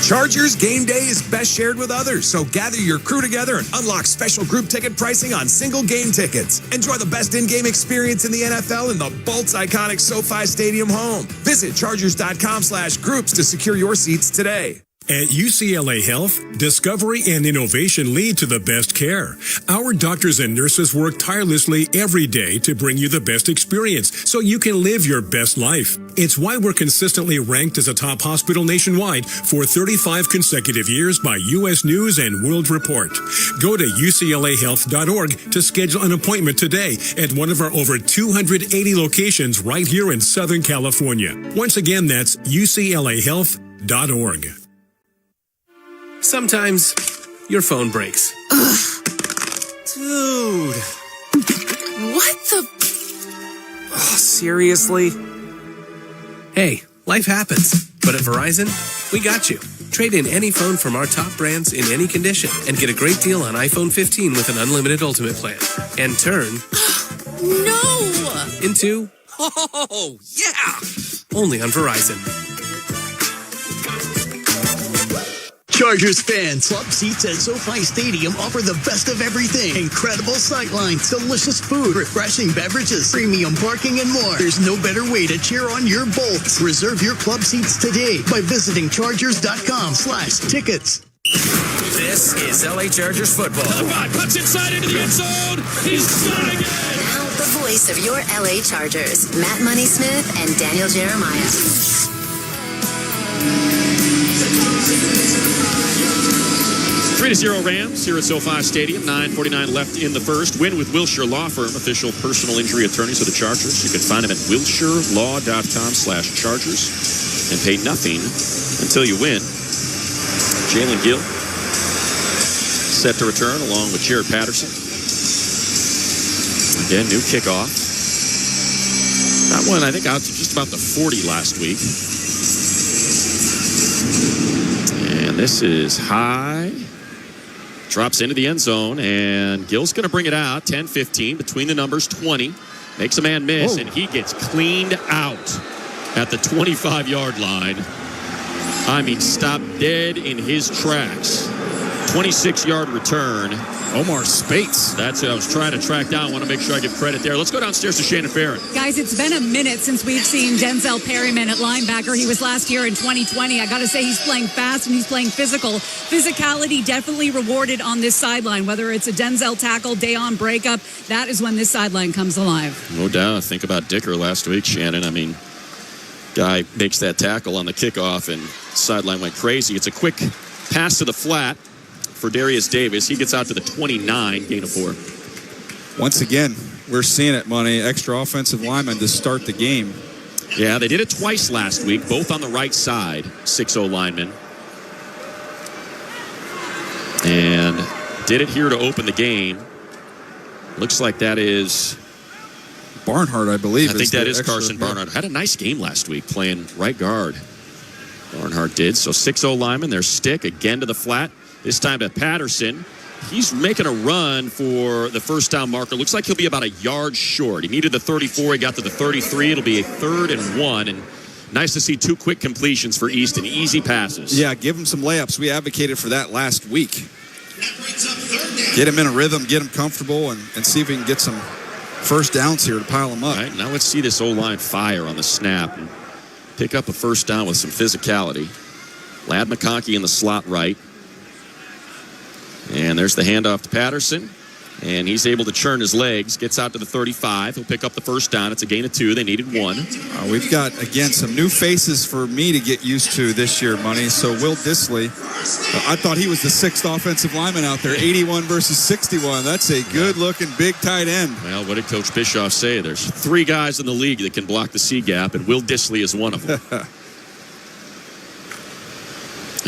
Chargers game day is best shared with others, so gather your crew together and unlock special group ticket pricing on single game tickets. Enjoy the best in-game experience in the NFL in the Bolt's iconic SoFi Stadium home. Visit chargers.com/groups to secure your seats today. At UCLA Health, discovery and innovation lead to the best care. Our doctors and nurses work tirelessly every day to bring you the best experience so you can live your best life. It's why we're consistently ranked as a top hospital nationwide for 35 consecutive years by U.S. News and World Report. Go to uclahealth.org to schedule an appointment today at one of our over 280 locations right here in Southern California. Once again, that's uclahealth.org. Sometimes your phone breaks. Ugh. Dude. What the? Oh, seriously? Hey, life happens. But at Verizon, we got you. Trade in any phone from our top brands in any condition and get a great deal on iPhone 15 with an unlimited Ultimate plan. And turn... No! Into... Oh, yeah! Only on Verizon. Chargers fans, club seats at SoFi Stadium offer the best of everything. Incredible sightlines, delicious food, refreshing beverages, premium parking, and more. There's no better way to cheer on your Bolts. Reserve your club seats today by visiting chargers.com/tickets. This is LA Chargers football. Cuts inside into the end zone. He's got it again. Now the voice of your LA Chargers, Matt Money Smith and Daniel Jeremiah. 3-0 Rams here at SoFi Stadium. 9:49 left in the first. Win with Wilshire Law Firm, official personal injury attorneys of the Chargers. You can find them at wilshirelaw.com/Chargers and pay nothing until you win. Jalen Gill set to return along with Jared Patterson. Again, new kickoff. That one, I think, out to just about the 40 last week. And this is high. Drops into the end zone, and Gill's going to bring it out. 10-15 between the numbers, 20. Makes a man miss, and he gets cleaned out at the 25-yard line. I mean, stopped dead in his tracks. 26-yard return. Omar Spates. That's it. I was trying to track down. I want to make sure I give credit there. Let's go downstairs to Shannon Farron. Guys, it's been a minute since we've seen Denzel Perryman at linebacker. He was last year in 2020. I got to say, he's playing fast and he's playing physical. Physicality definitely rewarded on this sideline. Whether it's a Denzel tackle, day-on breakup, that is when this sideline comes alive. No doubt. Think about Dicker last week, Shannon. I mean, guy makes that tackle on the kickoff, and sideline went crazy. It's a quick pass to the flat for Darius Davis. He gets out to the 29, gain of 4. Once again, we're seeing it, Money. Extra offensive lineman to start the game. Yeah, they did it twice last week, both on the right side, 6-0 linemen. And did it here to open the game. Looks like that is Barnhart, I believe. I think that is Carson Barnhart. Had a nice game last week playing right guard. Barnhart did. So 6-0 lineman, their stick again to the flat. This time to Patterson. He's making a run for the first down marker. Looks like he'll be about a yard short. He needed the 34. He got to the 33. It'll be a 3rd and 1. And nice to see 2 quick completions for Easton. Easy passes. Yeah, give him some layups. We advocated for that last week. Get him in a rhythm, get him comfortable, and see if we can get some first downs here to pile them up. All right, now let's see this O-line fire on the snap and pick up a first down with some physicality. Ladd McConkey in the slot right. And there's the handoff to Patterson. And he's able to churn his legs. Gets out to the 35. He'll pick up the first down. It's a gain of 2. They needed 1. We've got, again, some new faces for me to get used to this year, Money. So Will Dissly, I thought he was the 6th offensive lineman out there. 81 versus 61. That's a good-looking big tight end. Well, what did Coach Bischoff say? There's 3 guys in the league that can block the C-gap, and Will Dissly is one of them.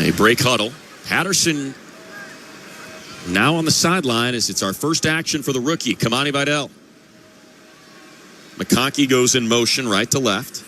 A break huddle. Patterson now on the sideline as it's our first action for the rookie, Kamani Vidal. McConkey goes in motion right to left.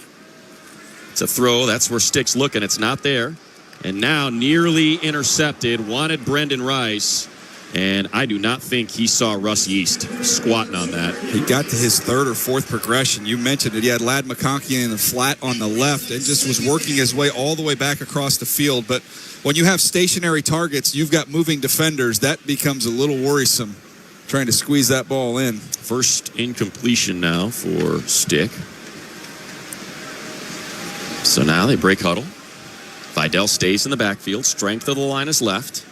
It's a throw. That's where Stick's looking. It's not there. And now nearly intercepted. Wanted Brendan Rice. And I do not think he saw Russ Yeast squatting on that. He got to his third or fourth progression. You mentioned it. He had Ladd McConkey in the flat on the left and just was working his way all the way back across the field. But when you have stationary targets, you've got moving defenders. That becomes a little worrisome, trying to squeeze that ball in. First incompletion now for Stick. So now they break huddle. Vidal stays in the backfield. Strength of the line is left.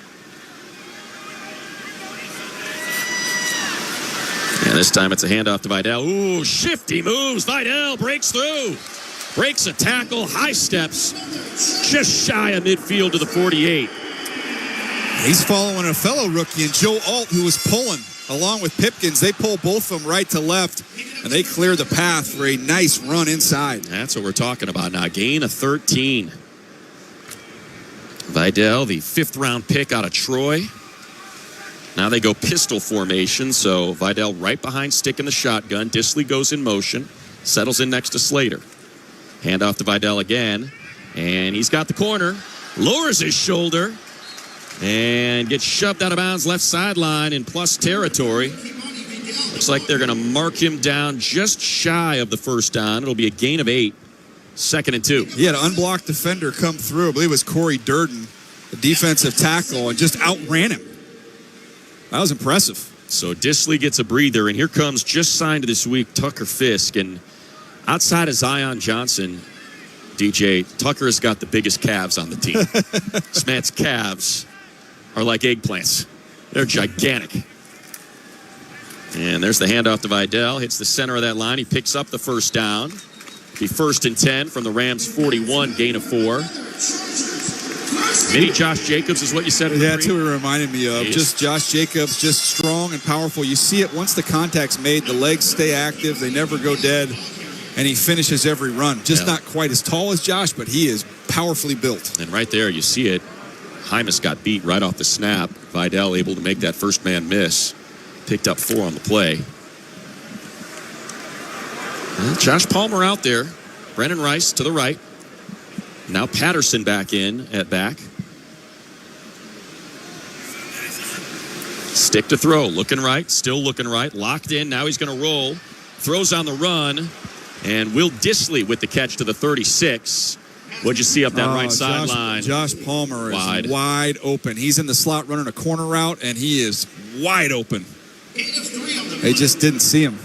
And this time it's a handoff to Vidal. Ooh, shifty moves. Vidal breaks through. Breaks a tackle. High steps. Just shy of midfield to the 48. He's following a fellow rookie, and Joe Alt, who was pulling along with Pipkins. They pull both of them right to left, and they clear the path for a nice run inside. That's what we're talking about now. Gain of 13. Vidal, the 5th-round pick out of Troy. Now they go pistol formation, so Vidal right behind Stick in the shotgun. Disley goes in motion, settles in next to Slater. Handoff to Vidal again, and he's got the corner. Lowers his shoulder and gets shoved out of bounds left sideline in plus territory. Looks like they're going to mark him down just shy of the first down. It'll be a gain of 8. 2nd and 2. He had an unblocked defender come through. I believe it was Corey Durden, the defensive tackle, and just outran him. That was impressive. So Disley gets a breather, and here comes, just signed this week, Tucker Fisk. And outside of Zion Johnson, DJ, Tucker has got the biggest calves on the team. This man's calves are like eggplants. They're gigantic. And there's the handoff to Vidal. Hits the center of that line. He picks up the first down. Be 1st and 10 from the Rams 41, gain of 4. Mini Josh Jacobs is what you said. Yeah, that's who it reminded me of. Just Josh Jacobs, just strong and powerful. You see it once the contact's made, the legs stay active, they never go dead, and he finishes every run. Just not quite as tall as Josh, but he is powerfully built. And right there, you see it. Hymas got beat right off the snap. Vidal able to make that first man miss. Picked up 4 on the play. Well, Josh Palmer out there. Brennan Rice to the right. Now Patterson back in at back. Stick to throw. Looking right. Still looking right. Locked in. Now he's going to roll. Throws on the run. And Will Disley with the catch to the 36. What'd you see up that right sideline? Josh Palmer is wide open. He's in the slot running a corner route, and he is wide open. They just didn't see him.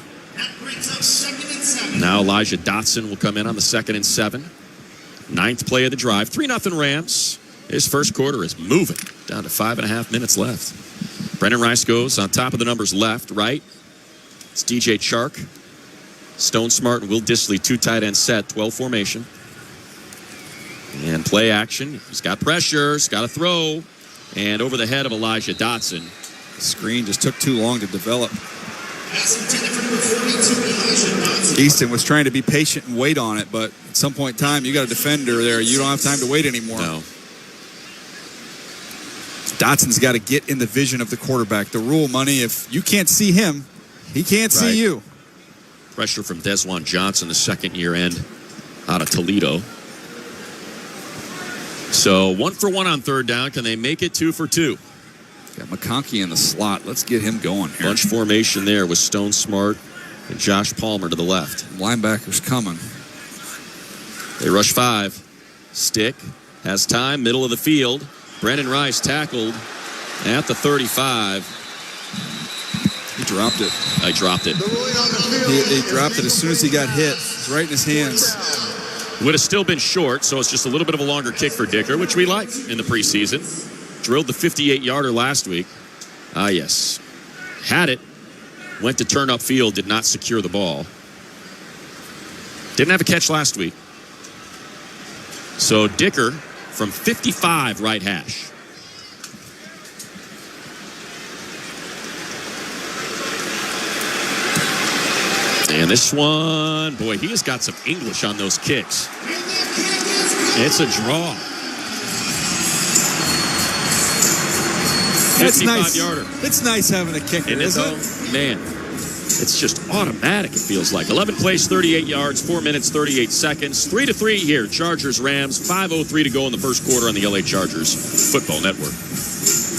Now Elijah Dotson will come in on the 2nd and 7. 9th play of the drive. 3-0 Rams. His first quarter is moving. Down to 5.5 minutes left. Brennan Rice goes on top of the numbers left, right. It's DJ Chark. Stone Smart and Will Disley, 2 tight end set, 12 formation. And play action. He's got pressure. He's got a throw. And over the head of Elijah Dotson. The screen just took too long to develop. Easton was trying to be patient and wait on it, but at some point in time, you got a defender there. You don't have time to wait anymore. No. Dotson's got to get in the vision of the quarterback. The rule, Money, if you can't see him, he can't see you. Pressure from Desjuan Johnson, the 2nd-year end out of Toledo. So 1 for 1 on 3rd down. Can they make it 2 for 2? Got McConkey in the slot. Let's get him going here. Bunch formation there with Stone Smart and Josh Palmer to the left. Linebackers coming. They rush 5. Stick has time, middle of the field. Brennan Rice tackled at the 35. He dropped it. I dropped it. He dropped it as soon as he got hit. It was right in his hands. Would have still been short, so it's just a little bit of a longer kick for Dicker, which we like in the preseason. Drilled the 58-yarder last week. Yes. Had it. Went to turn upfield. Did not secure the ball. Didn't have a catch last week. So Dicker from 55 right hash. And this one, boy, he has got some English on those kicks. It's a draw. That's nice. 55-yarder. It's nice having a kicker, isn't it? Man, it's just automatic, it feels like. 11 plays, 38 yards, 4 minutes, 38 seconds. 3-3 here. Chargers, Rams, 5:03 to go in the first quarter on the LA Chargers Football Network.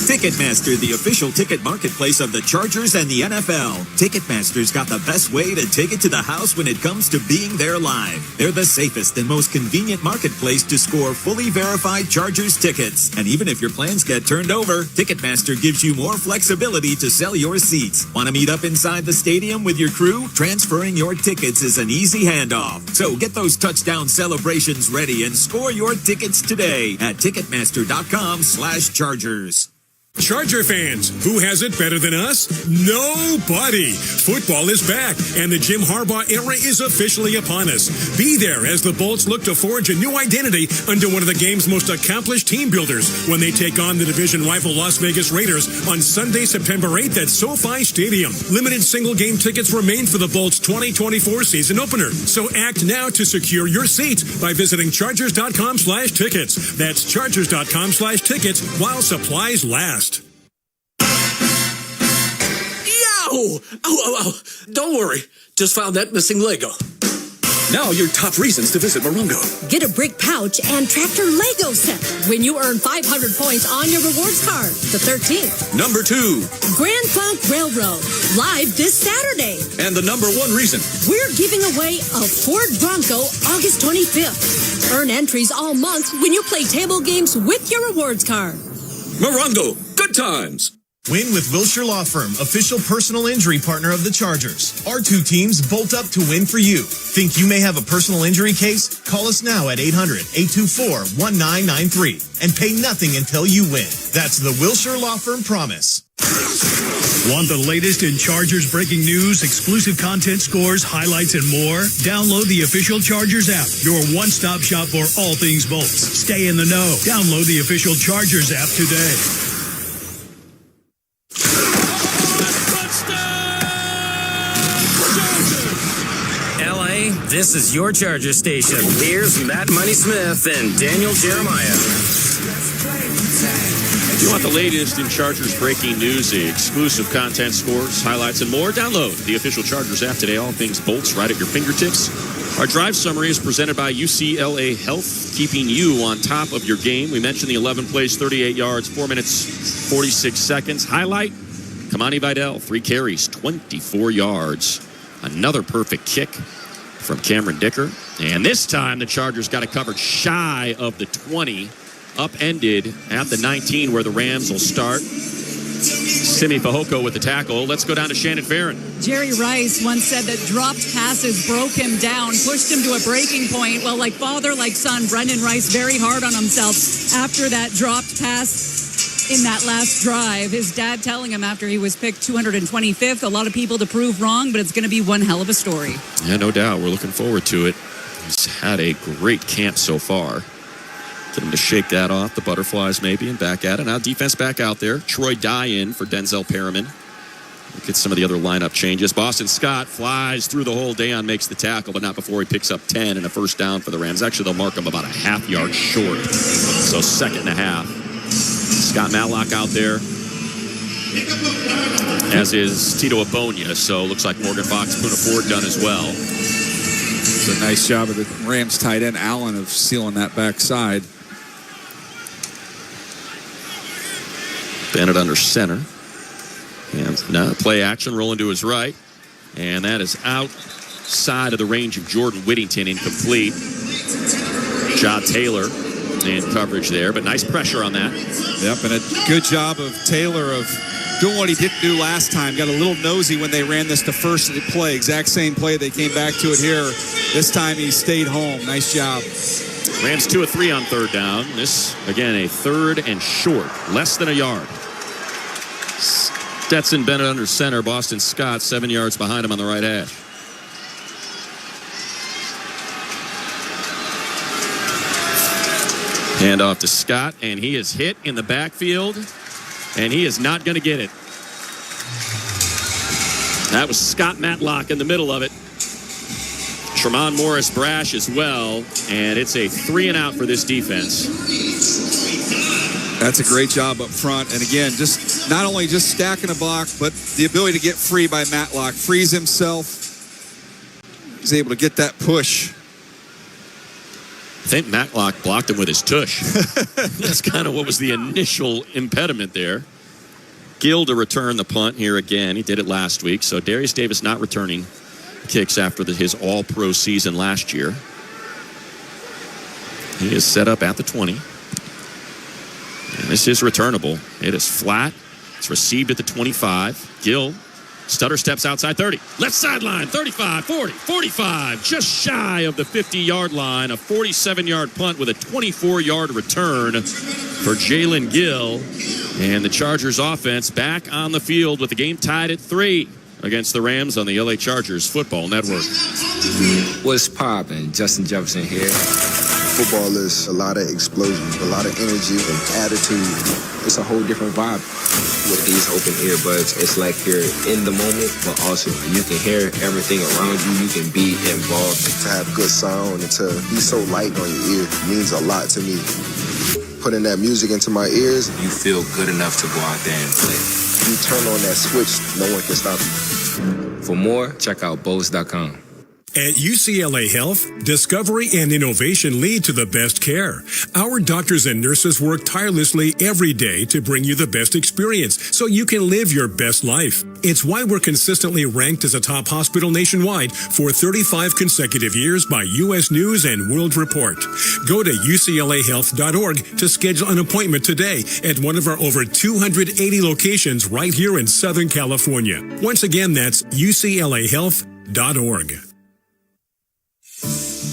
Ticketmaster, the official ticket marketplace of the Chargers and the NFL. Ticketmaster's got the best way to take it to the house when it comes to being there live. They're the safest and most convenient marketplace to score fully verified Chargers tickets. And even if your plans get turned over, Ticketmaster gives you more flexibility to sell your seats. Want to meet up inside the stadium with your crew? Transferring your tickets is an easy handoff. So get those touchdown celebrations ready and score your tickets today at Ticketmaster.com/Chargers. Charger fans, who has it better than us? Nobody. Football is back, and the Jim Harbaugh era is officially upon us. Be there as the Bolts look to forge a new identity under one of the game's most accomplished team builders when they take on the division rival Las Vegas Raiders on Sunday, September 8th at SoFi Stadium. Limited single-game tickets remain for the Bolts' 2024 season opener, so act now to secure your seat by visiting Chargers.com/tickets. That's Chargers.com/tickets while supplies last. Oh, don't worry. Just found that missing Lego. Now your top reasons to visit Morongo. Get a brick pouch and tractor Lego set when you earn 500 points on your rewards card the 13th. Number 2. Grand Funk Railroad, live this Saturday. And the number 1 reason. We're giving away a Ford Bronco August 25th. Earn entries all month when you play table games with your rewards card. Morongo, good times. Win with Wilshire Law Firm, official personal injury partner of the Chargers. Our two teams bolt up to win for you. Think you may have a personal injury case? Call us now at 800-824-1993 and pay nothing until you win. That's the Wilshire Law Firm promise. Want the latest in Chargers breaking news, exclusive content, scores, highlights, and more? Download the official Chargers app, your one-stop shop for all things Bolts. Stay in the know. Download the official Chargers app today. LA, this is your Charger station. Here's Matt Money Smith and Daniel Jeremiah. If you want the latest in Chargers breaking news, exclusive content, scores, highlights, and more, download the official Chargers app today. All things Bolts right at your fingertips. Our drive summary is presented by UCLA Health, keeping you on top of your game. We mentioned the 11 plays, 38 yards, 4 minutes, 46 seconds. Highlight, Kamani Vidal, 3 carries, 24 yards. Another perfect kick from Cameron Dicker. And this time the Chargers got it covered shy of the 20, upended at the 19 where the Rams will start. Simi Fehoko with the tackle. Let's go down to Shannon Farron. Jerry Rice once said that dropped passes broke him down, pushed him to a breaking point. Well, like father, like son, Brendan Rice very hard on himself after that dropped pass in that last drive. His dad telling him after he was picked 225th, a lot of people to prove wrong, but it's going to be one hell of a story. Yeah, no doubt. We're looking forward to it. He's had a great camp so far. Get him to shake that off, the butterflies maybe, and back at it. Now defense back out there. Troy Dye in for Denzel Perriman. Look at some of the other lineup changes. Boston Scott flies through the hole. Dayon makes the tackle, but not before he picks up 10 and a first down for the Rams. Actually, they'll mark him about a half yard short. So 2nd and a half. Scott Matlock out there, as is Tito Abonia. So looks like Morgan Fox, Puna Ford done as well. It's a nice job of the Rams tight end Allen of sealing that backside. Bennett under center. And now play action, rolling to his right. And that is outside of the range of Jordan Whittington, incomplete. Ja Taylor in coverage there, but nice pressure on that. Yep, and a good job of Taylor of doing what he didn't do last time. Got a little nosy when they ran this to first play. Exact same play. They came back to it here. This time he stayed home. Nice job. Rams 2 of 3 on 3rd down. This, again, a 3rd and short. Less than a yard. Stetson Bennett under center. Boston Scott 7 yards behind him on the right hash. Hand off to Scott, and he is hit in the backfield, and he is not going to get it. That was Scott Matlock in the middle of it. Tremont Morris Brash as well, and it's a 3 and out for this defense. That's a great job up front. And again, just not only just stacking a block, but the ability to get free by Matlock. Frees himself. He's able to get that push. I think Matlock blocked him with his tush. That's kind of what was the initial impediment there. Gill to return the punt here again. He did it last week. So Darius Davis not returning kicks after his all-pro season last year. He is set up at the 20. And this is returnable. It is flat. It's received at the 25. Gill, stutter steps outside 30. Left sideline, 35, 40, 45. Just shy of the 50-yard line. A 47-yard punt with a 24-yard return for Jalen Gill. And the Chargers offense back on the field with the game tied at 3 against the Rams on the LA Chargers Football Network. What's poppin'? Justin Jefferson here. Football is a lot of explosions, a lot of energy and attitude. It's a whole different vibe with these open earbuds. It's like you're in the moment, but also you can hear everything around you. You can be involved. To have good sound and to be so light on your ear means a lot to me. Putting that music into my ears, you feel good enough to go out there and play. You turn on that switch, no one can stop you. For more, check out Bose.com. At UCLA Health, discovery and innovation lead to the best care. Our doctors and nurses work tirelessly every day to bring you the best experience so you can live your best life. It's why we're consistently ranked as a top hospital nationwide for 35 consecutive years by U.S. News and World Report. Go to uclahealth.org to schedule an appointment today at one of our over 280 locations right here in Southern California. Once again, that's uclahealth.org.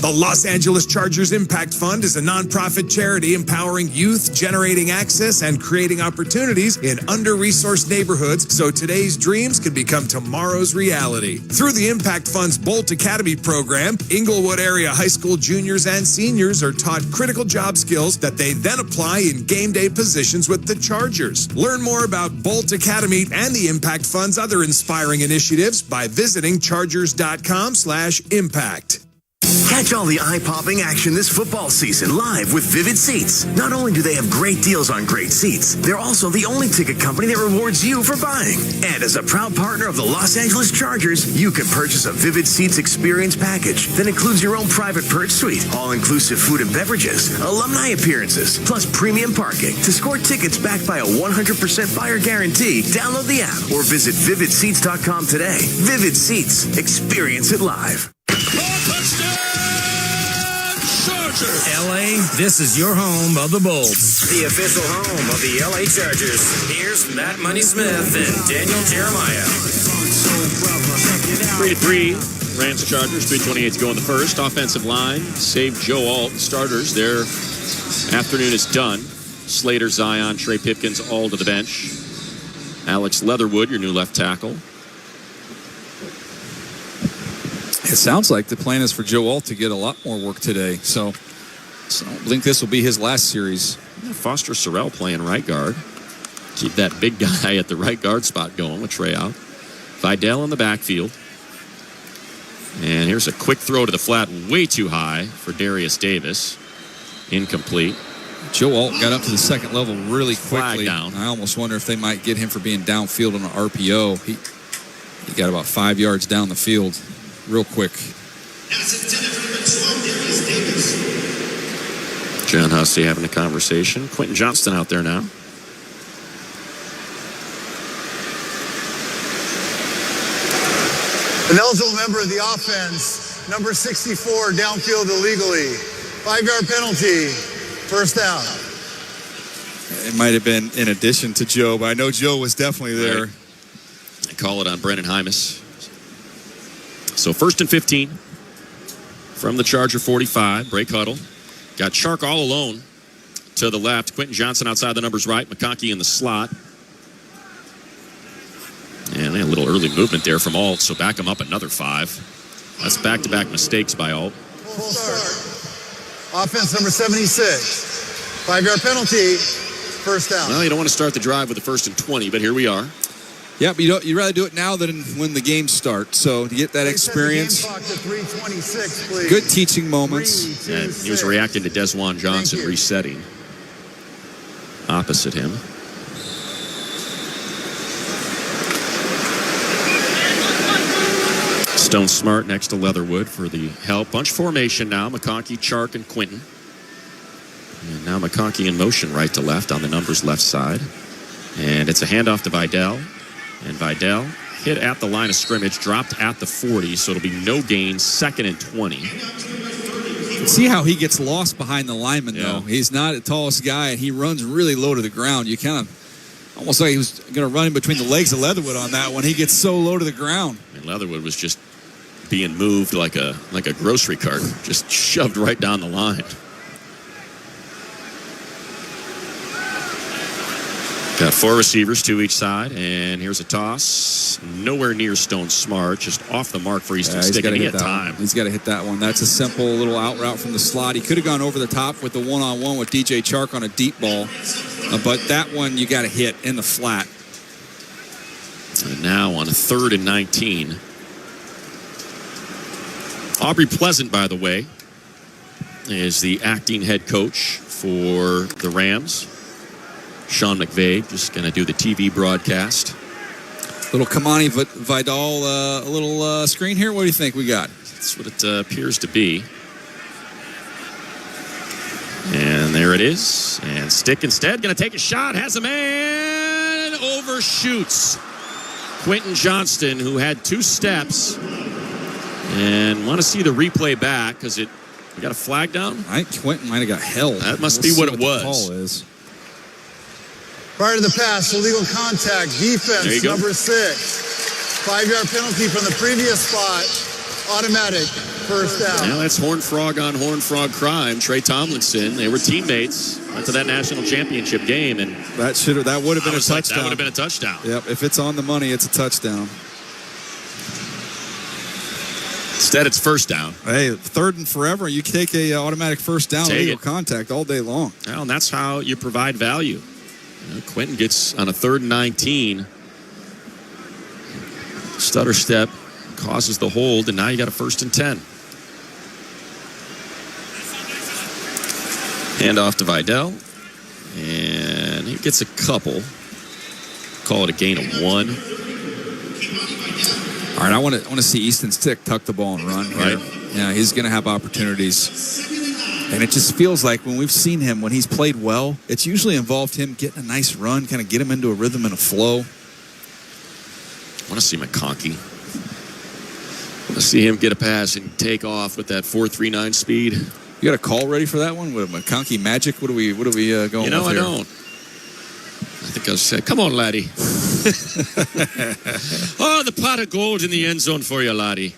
The Los Angeles Chargers Impact Fund is a nonprofit charity empowering youth, generating access and creating opportunities in under-resourced neighborhoods so today's dreams can become tomorrow's reality. Through the Impact Fund's Bolt Academy program, Inglewood area high school juniors and seniors are taught critical job skills that they then apply in game day positions with the Chargers. Learn more about Bolt Academy and the Impact Fund's other inspiring initiatives by visiting chargers.com/impact. Catch all the eye-popping action this football season live with Vivid Seats. Not only do they have great deals on great seats, they're also the only ticket company that rewards you for buying. And as a proud partner of the Los Angeles Chargers, you can purchase a Vivid Seats experience package that includes your own private perch suite, all-inclusive food and beverages, alumni appearances, plus premium parking. To score tickets backed by a 100% buyer guarantee, download the app or visit vividseats.com today. Vivid Seats. Experience it live. LA, this is your home of the Bolts. The official home of the LA Chargers. Here's Matt Money Smith and Daniel Jeremiah. 3-3, Rams Chargers, 3:28 to go in the first. Offensive line, save Joe Alt. Starters, their afternoon is done. Slater, Zion, Trey Pipkins, all to the bench. Alex Leatherwood, your new left tackle. It sounds like the plan is for Joe Alt to get a lot more work today. So I think this will be his last series. Foster Sorrell playing right guard. Keep that big guy at the right guard spot going with Trey out. Vidal in the backfield. And here's a quick throw to the flat, way too high for Darius Davis. Incomplete. Joe Alt got up to the second level really quickly. Flag down. I almost wonder if they might get him for being downfield on an RPO. He got about 5 yards down the field real quick. John Hussey having a conversation. Quentin Johnston out there now. An eligible member of the offense, number 64, downfield illegally. 5-yard penalty, first down. It might have been in addition to Joe, but I know Joe was definitely there. Right. They call it on Brennan Hymas. So 1st and 15 from the Charger 45. Break huddle. Got Chark all alone to the left. Quentin Johnson outside the numbers right. McConkey in the slot. And a little early movement there from Alt, so back him up another 5. That's back-to-back mistakes by Alt. Full start. Offense number 76. 5-yard penalty, first down. Well, you don't want to start the drive with the 1st and 20, but here we are. Yeah, but you'd rather do it now than when the game starts. So to get that experience, good teaching moments. And he was reacting to Desjuan Johnson resetting opposite him. Stone Smart next to Leatherwood for the help. Bunch formation now. McConkey, Chark, and Quentin. And now McConkey in motion right to left on the numbers left side. And it's a handoff to Vidal. And Vidal hit at the line of scrimmage, dropped at the 40, so it'll be no gain, 2nd and 20. See how he gets lost behind the lineman, though. He's not the tallest guy, and he runs really low to the ground. You kind of almost like he was going to run in between the legs of Leatherwood on that one. He gets so low to the ground. And Leatherwood was just being moved like a grocery cart, just shoved right down the line. Got 4 receivers, 2 each side, and here's a toss. Nowhere near Stone Smart, just off the mark for Easton Stick, and he had time. He's got to hit that one. That's a simple little out route from the slot. He could have gone over the top with the one-on-one with DJ Chark on a deep ball, but that one you got to hit in the flat. And now on a 3rd and 19. Aubrey Pleasant, by the way, is the acting head coach for the Rams. Sean McVay just going to do the TV broadcast. Little Kamani Vidal, a little screen here. What do you think we got? That's what it appears to be. And there it is. And Stick instead going to take a shot. Has a man. Overshoots Quentin Johnston, who had 2 steps. And want to see the replay back because we got a flag down. I think Quentin might have got held. That must be what it was. The call is. Prior to the pass, illegal contact, defense, number 6. 5-yard penalty from the previous spot, automatic, first down. Now that's Horned Frog on Horned Frog crime. Trey Tomlinson, they were teammates, went to that national championship game, and that would have been a touchdown. That would have been a touchdown. Yep, if it's on the money, it's a touchdown. Instead, it's first down. Hey, 3rd and forever, you take a automatic first down, illegal contact all day long. Well, and that's how you provide value. Quentin gets on a 3rd and 19. Stutter step causes the hold, and now you got a 1st and 10. Hand off to Vidal, and he gets a couple. Call it a gain of 1. All right, I want to see Easton Stick tuck the ball and run here. Right. Yeah, he's going to have opportunities. And it just feels like when we've seen him, when he's played well, it's usually involved him getting a nice run, kind of get him into a rhythm and a flow. I want to see McConkey. I want to see him get a pass and take off with that 4.39 speed. You got a call ready for that one? With McConkey magic? What are we going with here? I don't. I think I'll say, come on, laddie. Oh, the pot of gold in the end zone for you, laddie.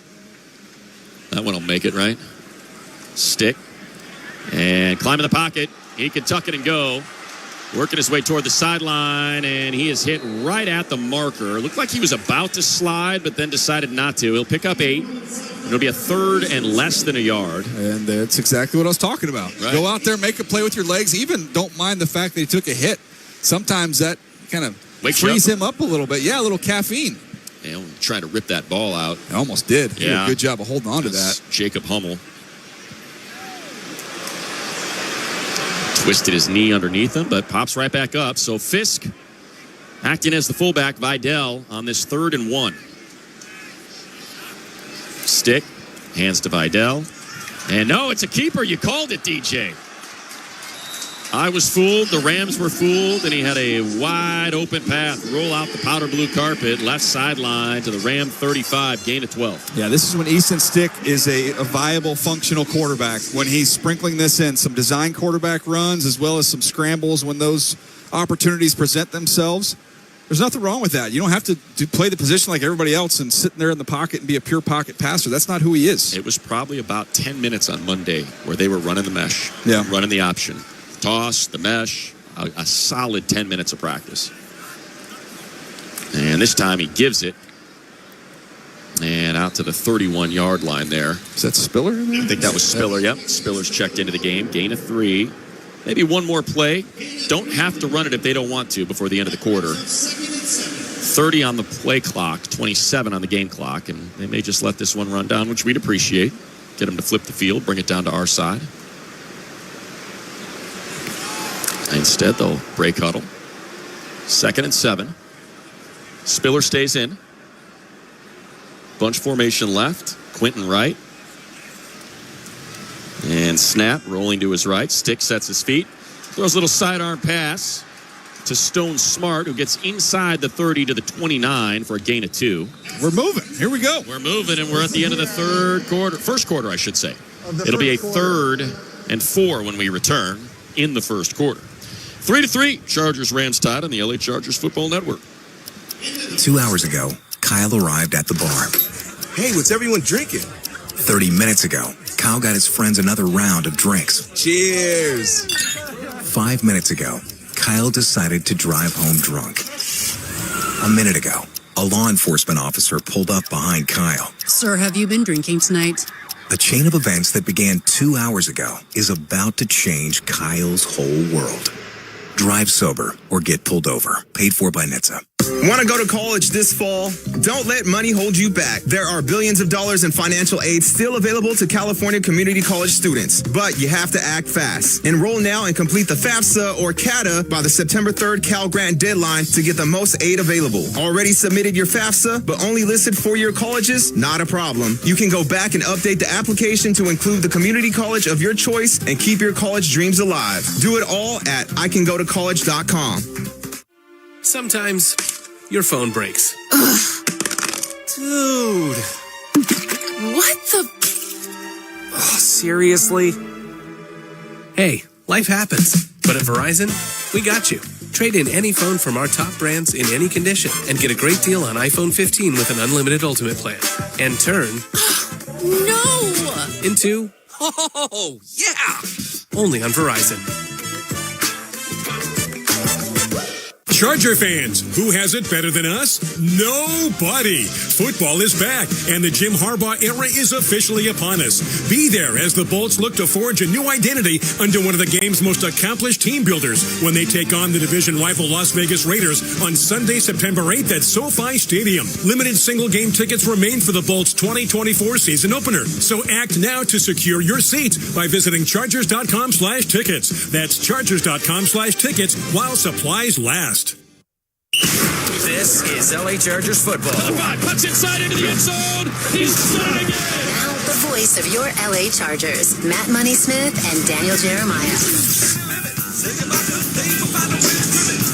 That one will make it, right? Stick. And climb in the pocket. He can tuck it and go. Working his way toward the sideline, and he is hit right at the marker. Looked like he was about to slide, but then decided not to. He'll pick up 8. It'll be a 3rd and less than a yard. And that's exactly what I was talking about. Right. Go out there, make a play with your legs. Even don't mind the fact that he took a hit. Sometimes that kind of frees him up a little bit. Yeah, a little caffeine. Trying to rip that ball out. I almost did. He did a good job of holding on to that. Jacob Hummel twisted his knee underneath him, but pops right back up. So Fisk acting as the fullback, Vidal on this 3rd and 1. Stick, hands to Vidal. And no, it's a keeper. You called it, DJ. I was fooled. The Rams were fooled, and he had a wide open path. Roll out the powder blue carpet, left sideline to the Ram 35, gain of 12. Yeah, this is when Easton Stick is a viable, functional quarterback. When he's sprinkling this in, some design quarterback runs as well as some scrambles when those opportunities present themselves. There's nothing wrong with that. You don't have to play the position like everybody else and sit there in the pocket and be a pure pocket passer. That's not who he is. It was probably about 10 minutes on Monday where they were running the mesh, running the option. Toss, the mesh, a solid 10 minutes of practice. And this time he gives it. And out to the 31-yard line there. Is that Spiller in there? I think that was Spiller, yep. Spiller's checked into the game. Gain of 3. Maybe one more play. Don't have to run it if they don't want to before the end of the quarter. 30 on the play clock, 27 on the game clock. And they may just let this one run down, which we'd appreciate. Get them to flip the field, bring it down to our side. Instead, they'll break huddle. 2nd and 7. Spiller stays in. Bunch formation left. Quentin right. And snap, rolling to his right. Stick sets his feet. Throws a little sidearm pass to Stone Smart, who gets inside the 30 to the 29 for a gain of 2. We're moving. Here we go. We're moving, and we're at the end of the first quarter, I should say. It'll be a 3rd and 4 when we return in the first quarter. 3-3, Chargers-Rams tied on the LA Chargers Football Network. 2 hours ago, Kyle arrived at the bar. Hey, what's everyone drinking? 30 minutes ago, Kyle got his friends another round of drinks. Cheers. 5 minutes ago, Kyle decided to drive home drunk. A minute ago, a law enforcement officer pulled up behind Kyle. Sir, have you been drinking tonight? The chain of events that began 2 hours ago is about to change Kyle's whole world. Drive sober or get pulled over. Paid for by NHTSA. Want to go to college this fall? Don't let money hold you back. There are billions of dollars in financial aid still available to California community college students, but you have to act fast. Enroll now and complete the FAFSA or CATA by the September 3rd Cal Grant deadline to get the most aid available. Already submitted your FAFSA, but only listed 4-year colleges? Not a problem. You can go back and update the application to include the community college of your choice and keep your college dreams alive. Do it all at icangotocollege.com. Sometimes your phone breaks. Ugh. Dude. What the? Oh, seriously? Hey, life happens. But at Verizon, we got you. Trade in any phone from our top brands in any condition and get a great deal on iPhone 15 with an unlimited Ultimate plan. And turn... No! Into... Oh, yeah! Only on Verizon. Charger fans, who has it better than us? Nobody. Football is back, and the Jim Harbaugh era is officially upon us. Be there as the Bolts look to forge a new identity under one of the game's most accomplished team builders when they take on the division rival Las Vegas Raiders on Sunday, September 8th at SoFi Stadium. Limited single-game tickets remain for the Bolts' 2024 season opener, so act now to secure your seat by visiting Chargers.com/tickets. That's Chargers.com/tickets while supplies last. This is LA Chargers football. Puts inside into the end zone. He's done again. Now the voice of your LA Chargers, Matt Money Smith and Daniel Jeremiah.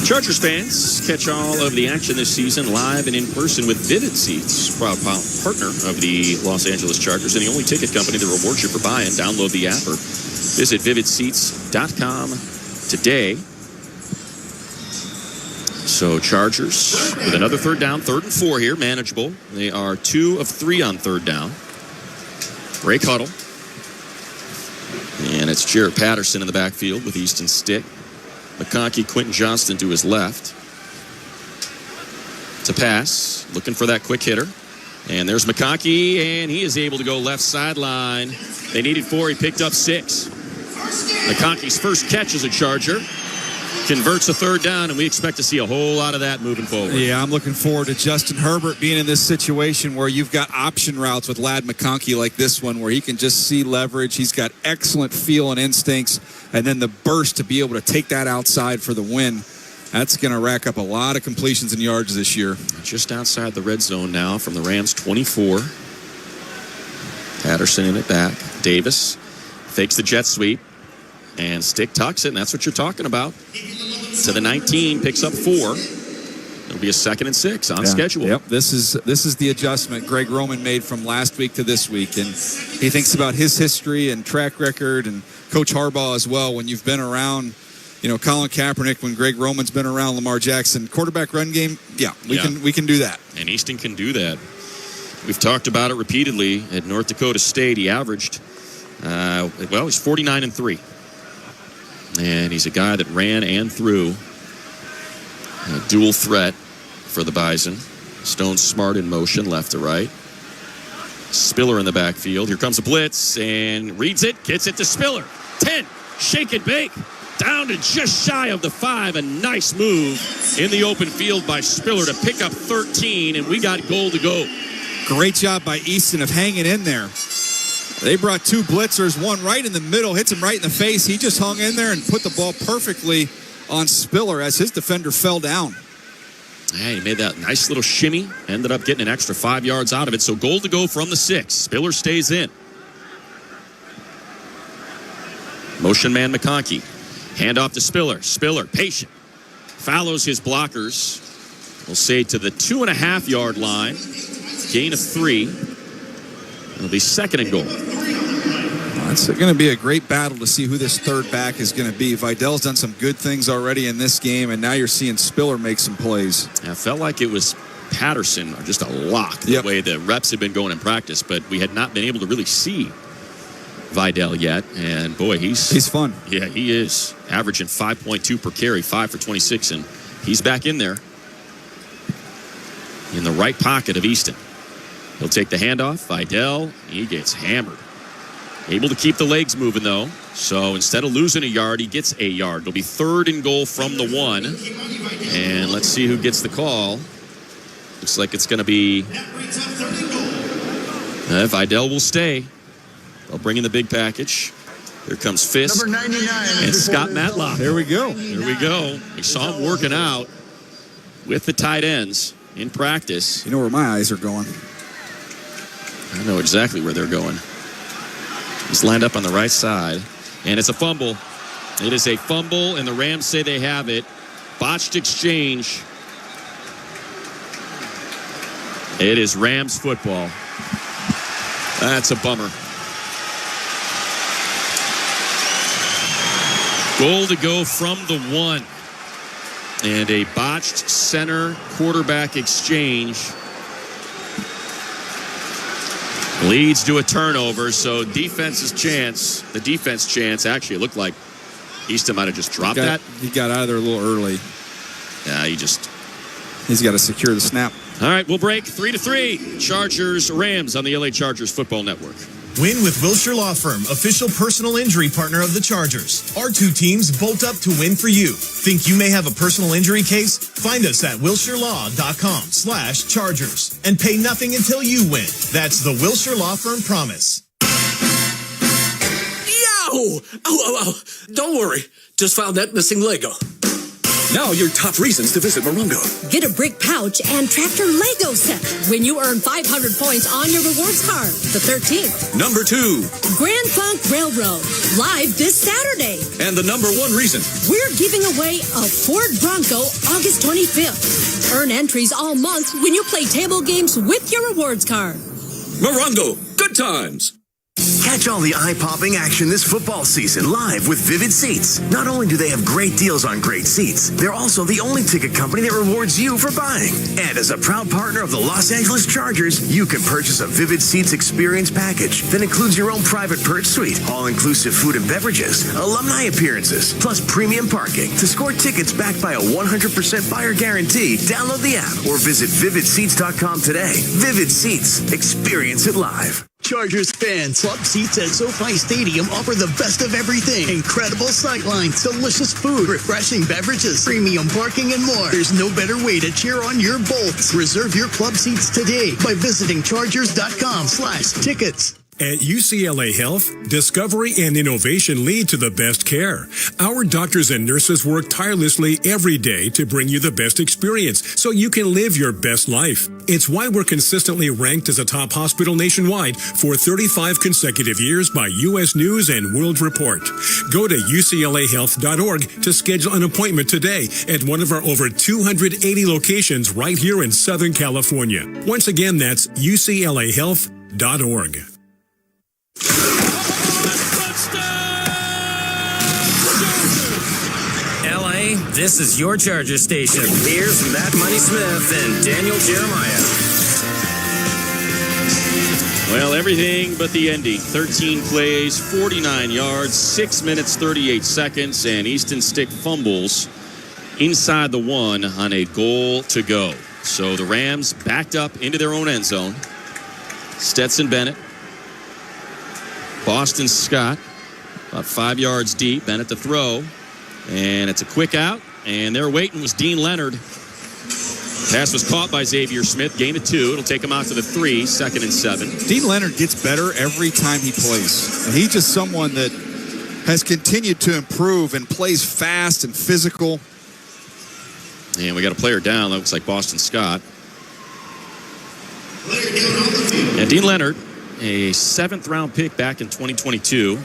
Chargers fans, catch all of the action this season live and in person with Vivid Seats, proud partner of the Los Angeles Chargers and the only ticket company that rewards you for buying. Download the app or visit vividseats.com today. So Chargers with another 3rd down, 3rd and 4 here, manageable. They are 2 of 3 on 3rd down. Break huddle. And it's Jarrett Patterson in the backfield with Easton Stick. McConkey, Quentin Johnston to his left. To pass, looking for that quick hitter. And there's McConkey, and he is able to go left sideline. They needed 4, he picked up 6. McConkey's first catch as a Charger. Converts a 3rd down, and we expect to see a whole lot of that moving forward. Yeah, I'm looking forward to Justin Herbert being in this situation where you've got option routes with Ladd McConkey like this one, where he can just see leverage. He's got excellent feel and instincts, and then the burst to be able to take that outside for the win. That's going to rack up a lot of completions and yards this year. Just outside the red zone now from the Rams 24. Patterson in it back. Davis fakes the jet sweep. And Stick tucks it, and that's what you're talking about. To the 19, picks up 4. It'll be a 2nd and 6 on schedule. Yep, this is the adjustment Greg Roman made from last week to this week. And he thinks about his history and track record and Coach Harbaugh as well. When you've been around, Colin Kaepernick, when Greg Roman's been around Lamar Jackson, quarterback run game, we can do that. And Easton can do that. We've talked about it repeatedly. At North Dakota State, he averaged, he's 49 and 3. And he's a guy that ran and threw. A dual threat for the Bison. Stone Smart in motion, left to right. Spiller in the backfield. Here comes a blitz and reads it, gets it to Spiller. 10, shake and bake. Down to just shy of the 5. A nice move in the open field by Spiller to pick up 13, and we got goal to go. Great job by Easton of hanging in there. They brought 2 blitzers, one right in the middle, hits him right in the face. He just hung in there and put the ball perfectly on Spiller as his defender fell down. Hey, he made that nice little shimmy, ended up getting an extra 5 yards out of it. So goal to go from the 6. Spiller stays in. Motion man McConkey. Hand off to Spiller. Spiller, patient. Follows his blockers. We'll say to the 2.5-yard line. Gain of 3. It'll be 2nd and goal. It's going to be a great battle to see who this third back is going to be. Vidal's done some good things already in this game, and now you're seeing Spiller make some plays. I felt like it was Patterson, just a lock, the way the reps have been going in practice, but we had not been able to really see Vidal yet. And boy, he's fun. Yeah, he is. Averaging 5.2 per carry, 5 for 26, and he's back in there in the right pocket of Easton. He'll take the handoff. Vidal, he gets hammered. Able to keep the legs moving, though. So instead of losing a yard, he gets a yard. It'll be 3rd and goal from the 1. And let's see who gets the call. Looks like it's going to be Vidal will stay. They'll bring in the big package. Here comes Fisk. Number 99. And Scott Matlock. There we go. There we go. We saw him working out with the tight ends in practice. You know where my eyes are going. I know exactly where they're going. He's lined up on the right side, and it's a fumble. It is a fumble, and the Rams say they have it. Botched exchange. It is Rams football. That's a bummer. Goal to go from the 1. And a botched center quarterback exchange leads to a turnover, so the defense chance, actually, it looked like Easton might have just dropped that. He got out of there a little early. Yeah, he's got to secure the snap. All right, we'll break 3-3. Chargers, Rams on the LA Chargers Football Network. Win with Wilshire Law Firm, official personal injury partner of the Chargers. Our 2 teams bolt up to win for you. Think you may have a personal injury case? Find us at wilshirelaw.com/Chargers and pay nothing until you win. That's the Wilshire Law Firm promise. Yow! Oh. Don't worry. Just found that missing Lego. Now your top reasons to visit Morongo. Get a brick pouch and tractor Lego set when you earn 500 points on your rewards card. The 13th. Number 2. Grand Funk Railroad. Live this Saturday. And the number 1 reason. We're giving away a Ford Bronco August 25th. Earn entries all month when you play table games with your rewards card. Morongo. Good times. Catch all the eye-popping action this football season live with Vivid Seats. Not only do they have great deals on great seats, they're also the only ticket company that rewards you for buying. And as a proud partner of the Los Angeles Chargers, you can purchase a Vivid Seats experience package that includes your own private perch suite, all-inclusive food and beverages, alumni appearances, plus premium parking. To score tickets backed by a 100% buyer guarantee, download the app or visit vividseats.com today. Vivid Seats. Experience it live. Chargers fans, club seats at SoFi Stadium offer the best of everything. Incredible sightlines, delicious food, refreshing beverages, premium parking, and more. There's no better way to cheer on your Bolts. Reserve your club seats today by visiting chargers.com/tickets. At UCLA Health, discovery and innovation lead to the best care. Our doctors and nurses work tirelessly every day to bring you the best experience so you can live your best life. It's why we're consistently ranked as a top hospital nationwide for 35 consecutive years by U.S. News and World Report. Go to uclahealth.org to schedule an appointment today at one of our over 280 locations right here in Southern California. Once again, that's uclahealth.org. LA, this is your Charger station. Here's Matt Money Smith and Daniel Jeremiah. Well, everything but the ending. 13 plays, 49 yards, 6 minutes, 38 seconds, and Easton Stick fumbles inside the 1 on a goal to go. So the Rams backed up into their own end zone. Stetson Bennett, Boston Scott, about 5 yards deep. Bennett to throw, and it's a quick out, and there waiting was Dean Leonard. Pass was caught by Xavier Smith. Gain of 2. It'll take him out to the 3, 2nd and 7. Dean Leonard gets better every time he plays. And he's just someone that has continued to improve and plays fast and physical. And we got a player down. That looks like Boston Scott. And Dean Leonard, a 7th round pick back in 2022.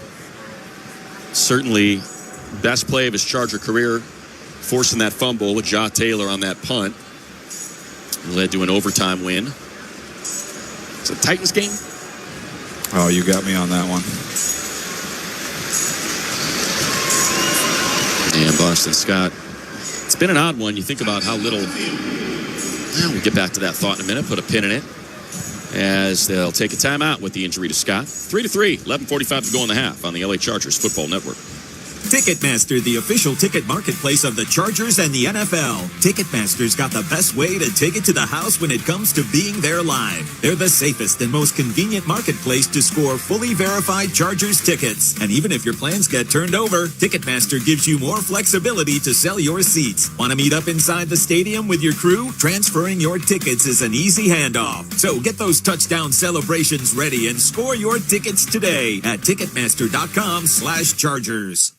Certainly best play of his Charger career, forcing that fumble with Ja Taylor on that punt. Led to an overtime win. It's a Titans game. Oh, you got me on that one. And Boston Scott. It's been an odd one. You think about how little. Well, we'll get back to that thought in a minute. Put a pin in it. As they'll take a timeout with the injury to Scott. 3-3, 11:45 to go in the half on the LA Chargers Football Network. Ticketmaster, the official ticket marketplace of the Chargers and the NFL. Ticketmaster's got the best way to take it to the house when it comes to being there live. They're the safest and most convenient marketplace to score fully verified Chargers tickets. And even if your plans get turned over, Ticketmaster gives you more flexibility to sell your seats. Want to meet up inside the stadium with your crew? Transferring your tickets is an easy handoff. So get those touchdown celebrations ready and score your tickets today at Ticketmaster.com/Chargers.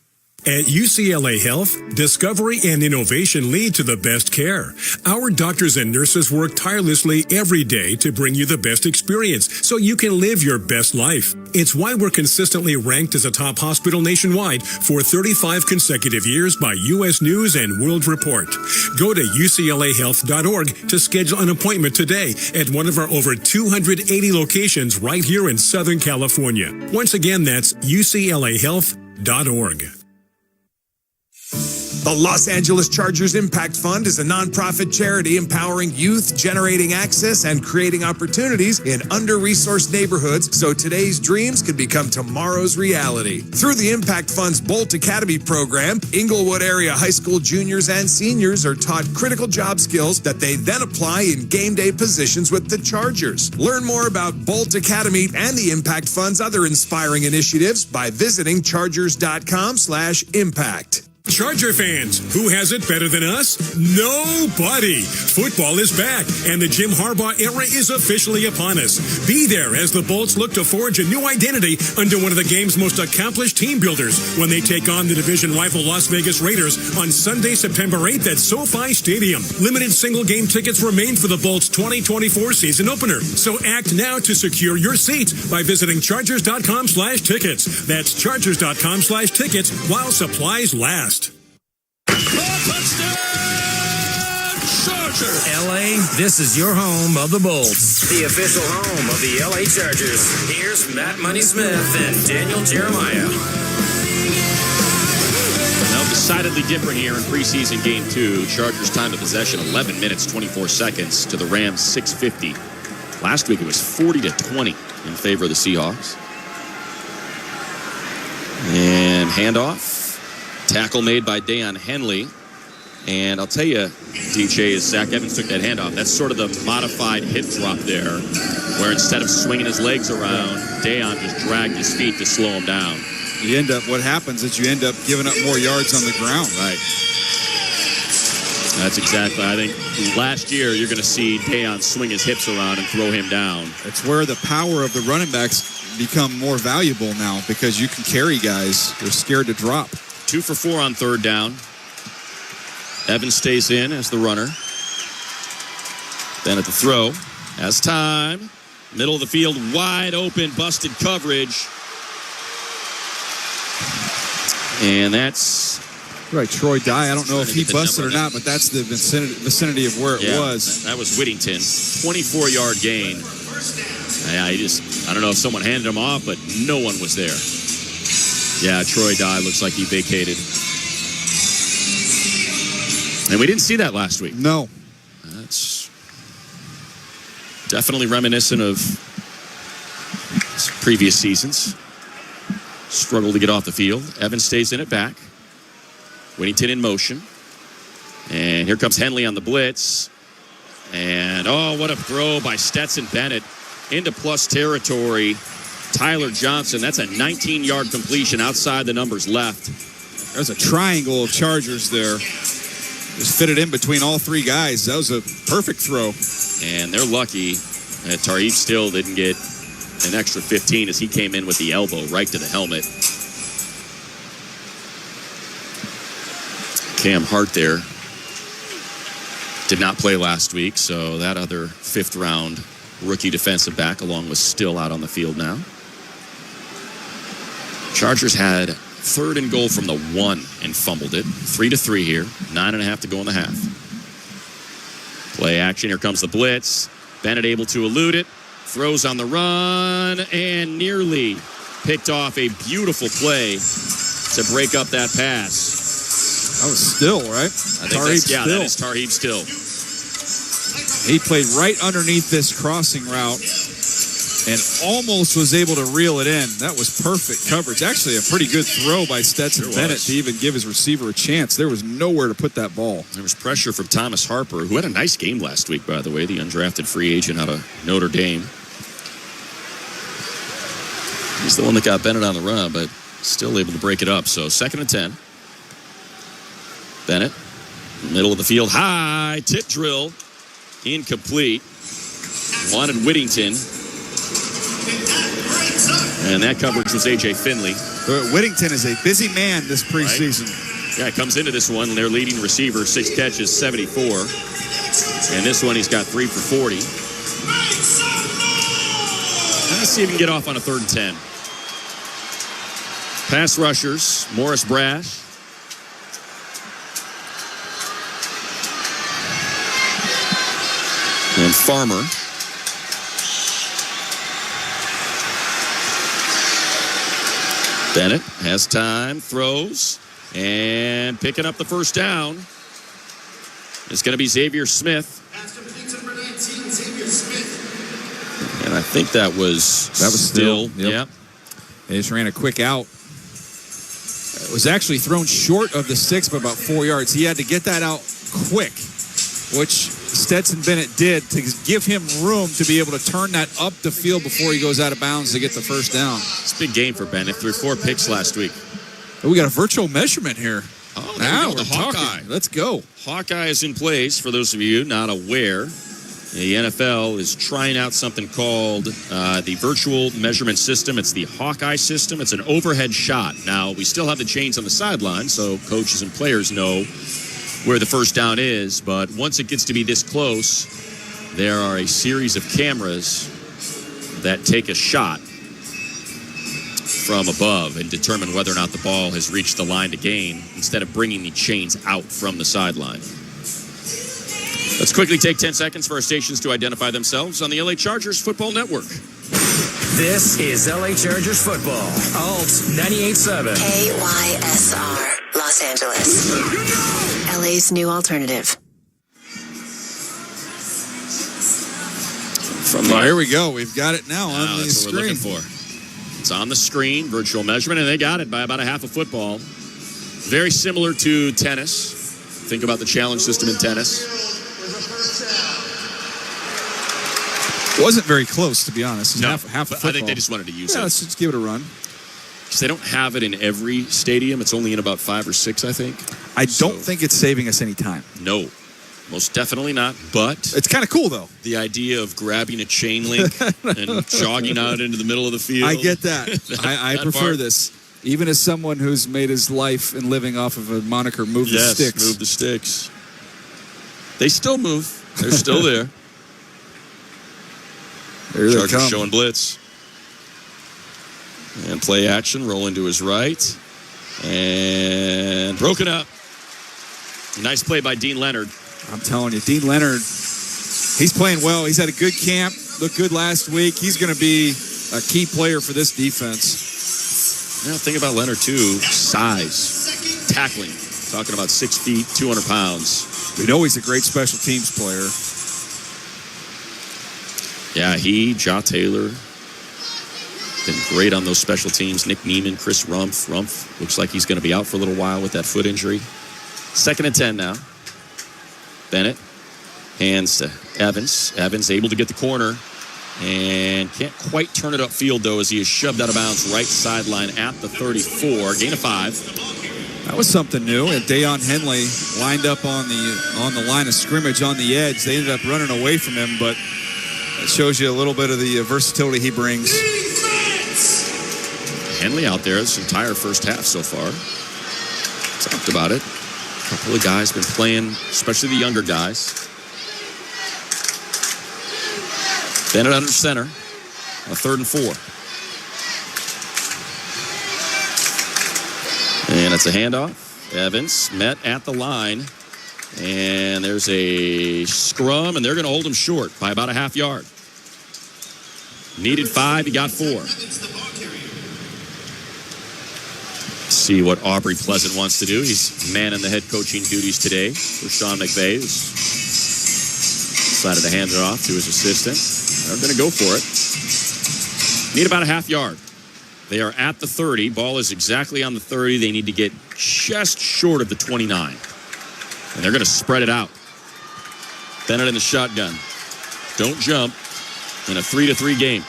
At UCLA Health, discovery and innovation lead to the best care. Our doctors and nurses work tirelessly every day to bring you the best experience so you can live your best life. It's why we're consistently ranked as a top hospital nationwide for 35 consecutive years by U.S. News and World Report. Go to uclahealth.org to schedule an appointment today at one of our over 280 locations right here in Southern California. Once again, that's uclahealth.org. The Los Angeles Chargers Impact Fund is a nonprofit charity empowering youth, generating access and creating opportunities in under-resourced neighborhoods so today's dreams can become tomorrow's reality. Through the Impact Fund's Bolt Academy program, Inglewood area high school juniors and seniors are taught critical job skills that they then apply in game day positions with the Chargers. Learn more about Bolt Academy and the Impact Fund's other inspiring initiatives by visiting chargers.com/impact. Charger fans, who has it better than us? Nobody! Football is back, and the Jim Harbaugh era is officially upon us. Be there as the Bolts look to forge a new identity under one of the game's most accomplished team builders when they take on the division rival Las Vegas Raiders on Sunday, September 8th at SoFi Stadium. Limited single-game tickets remain for the Bolts' 2024 season opener, so act now to secure your seat by visiting chargers.com/tickets. That's chargers.com/tickets while supplies last. LA, this is your home of the Bolts. The official home of the LA Chargers. Here's Matt Money Smith and Daniel Jeremiah. Now, decidedly different here in preseason game 2. Chargers time of possession 11 minutes 24 seconds to the Rams 6:50. Last week it was 40-20 in favor of the Seahawks. And handoff. Tackle made by Deion Henley. And I'll tell you, DJ, as Zach Evans took that handoff, that's sort of the modified hip drop there, where instead of swinging his legs around, Deion just dragged his feet to slow him down. What happens is you end up giving up more yards on the ground. Right. That's exactly, I think last year you're going to see Deion swing his hips around and throw him down. It's where the power of the running backs become more valuable now because you can carry guys. They're scared to drop. 2 for 4 on third down. Evans stays in as the runner. Then at the throw, has time. Middle of the field, wide open, busted coverage. And that's... Right, Troy Dye. I don't know if he busted or not, but that's the vicinity of where it was. That was Whittington. 24-yard gain. I don't know if someone handed him off, but no one was there. Yeah, Troy Dye looks like he vacated. And we didn't see that last week. No. That's definitely reminiscent of previous seasons. Struggled to get off the field. Evans stays in it back. Whittington in motion. And here comes Henley on the blitz. And, oh, what a throw by Stetson Bennett into plus territory. Tyler Johnson, that's a 19-yard completion outside the numbers left. There's a triangle of Chargers there. Just fit it in between all three guys. That was a perfect throw. And they're lucky that Tareef still didn't get an extra 15 as he came in with the elbow right to the helmet. Cam Hart there did not play last week, so that other fifth-round rookie defensive back along with Still out on the field now. Chargers had 3rd and goal from the 1 and fumbled it. 3-3 here. 9.5 to go in the half. Play action. Here comes the blitz. Bennett able to elude it. Throws on the run and nearly picked off a beautiful play to break up that pass. That was Still, right? I think that's, yeah, that is Tarheeb Still. He played right underneath this crossing route and almost was able to reel it in. That was perfect coverage. Actually, a pretty good throw by Stetson Bennett to even give his receiver a chance. There was nowhere to put that ball. There was pressure from Thomas Harper, who had a nice game last week, by the way, the undrafted free agent out of Notre Dame. He's the one that got Bennett on the run, but still able to break it up. So 2nd and 10. Bennett, middle of the field, high, tip drill, incomplete. Wanted Whittington. And that coverage was A.J. Finley. Whittington is a busy man this preseason. Right? Yeah, comes into this one, their leading receiver, 6 catches, 74. And this one, he's got 3 for 40. Let's see if he can get off on a 3rd and 10. Pass rushers, Morris Brash. And Farmer. Bennett has time, throws, and picking up the first down. It's going to be Xavier Smith. And I think that was Still. Yep. Yeah. They just ran a quick out. It was actually thrown short of the 6 by about 4 yards. He had to get that out quick, which Stetson Bennett did to give him room to be able to turn that up the field before he goes out of bounds to get the first down. It's a big game for Bennett. Threw 4 picks last week. Oh, we got a virtual measurement here. Oh, now we're talking. Hawkeye. Let's go. Hawkeye is in place. For those of you not aware, the NFL is trying out something called the virtual measurement system. It's the Hawkeye system. It's an overhead shot. Now, we still have the chains on the sideline, so coaches and players know where the first down is. But once it gets to be this close, there are a series of cameras that take a shot from above and determine whether or not the ball has reached the line to gain instead of bringing the chains out from the sideline. Let's quickly take 10 seconds for our stations to identify themselves on the LA Chargers Football Network. This is LA Chargers football. Alt 98.7. KYSR, Los Angeles. LA's new alternative. Here we go. We've got it now on the that's screen. What we're looking for. It's on the screen, virtual measurement, and they got it by about a half a football. Very similar to tennis. Think about the challenge system in tennis. Wasn't very close, to be honest. No, half a football. I think they just wanted to use it. Let's just give it a run. Because they don't have it in every stadium. It's only in about 5 or 6, I think. I don't think it's saving us any time. No, most definitely not. But it's kind of cool, though. The idea of grabbing a chain link and jogging out into the middle of the field. I get that. I prefer this. Even as someone who's made his life and living off of a moniker, move the sticks. Move the sticks. They still move. They're still there. There they Chargers come. showing blitz. And play action, rolling to his right. And broken up. Nice play by Dean Leonard. I'm telling you, Dean Leonard, he's playing well. He's had a good camp, looked good last week. He's going to be a key player for this defense. Yeah, think about Leonard, too. Size, tackling. Talking about 6 feet, 200 pounds. We know he's a great special teams player. Yeah, Ja Taylor, been great on those special teams. Nick Neiman, Chris Rumpf. Rumpf looks like he's going to be out for a little while with that foot injury. 2nd and 10 now. Bennett hands to Evans. Evans able to get the corner and can't quite turn it upfield, though, as he is shoved out of bounds right sideline at the 34. Gain of 5. That was something new. And Dayon Henley lined up on the line of scrimmage on the edge. They ended up running away from him, but it shows you a little bit of the versatility he brings. Henley out there this entire first half so far. Talked about it. A couple of guys been playing, especially the younger guys. Bennett under center. A 3rd and 4. That's a handoff. Evans met at the line. And there's a scrum, and they're going to hold him short by about a half yard. Needed 5, he got 4. See what Aubrey Pleasant wants to do. He's manning the head coaching duties today for Sean McVay, who's decided to hand it off to his assistant. They're going to go for it. Need about a half yard. They are at the 30. Ball is exactly on the 30. They need to get just short of the 29. And they're going to spread it out. Bennett in the shotgun. Don't jump in a 3-3 game.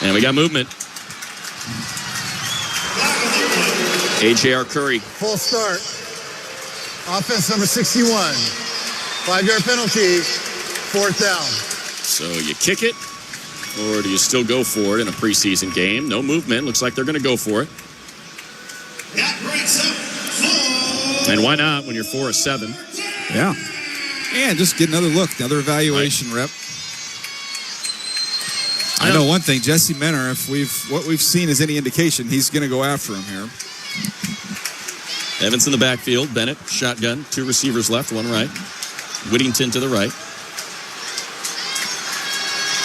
And we got movement. A.J.R. Curry. Full start. Offense number 61. 5-yard penalty. 4th down. So you kick it, or do you still go for it in a preseason game? No movement. Looks like they're going to go for it. That breaks up 4. And why not when you're 4 of 7? Yeah. And just get another look, another evaluation rep. I know one thing, Jesse Menor, if what we've seen is any indication, he's going to go after him here. Evans in the backfield. Bennett, shotgun. 2 receivers left, 1 right. Whittington to the right.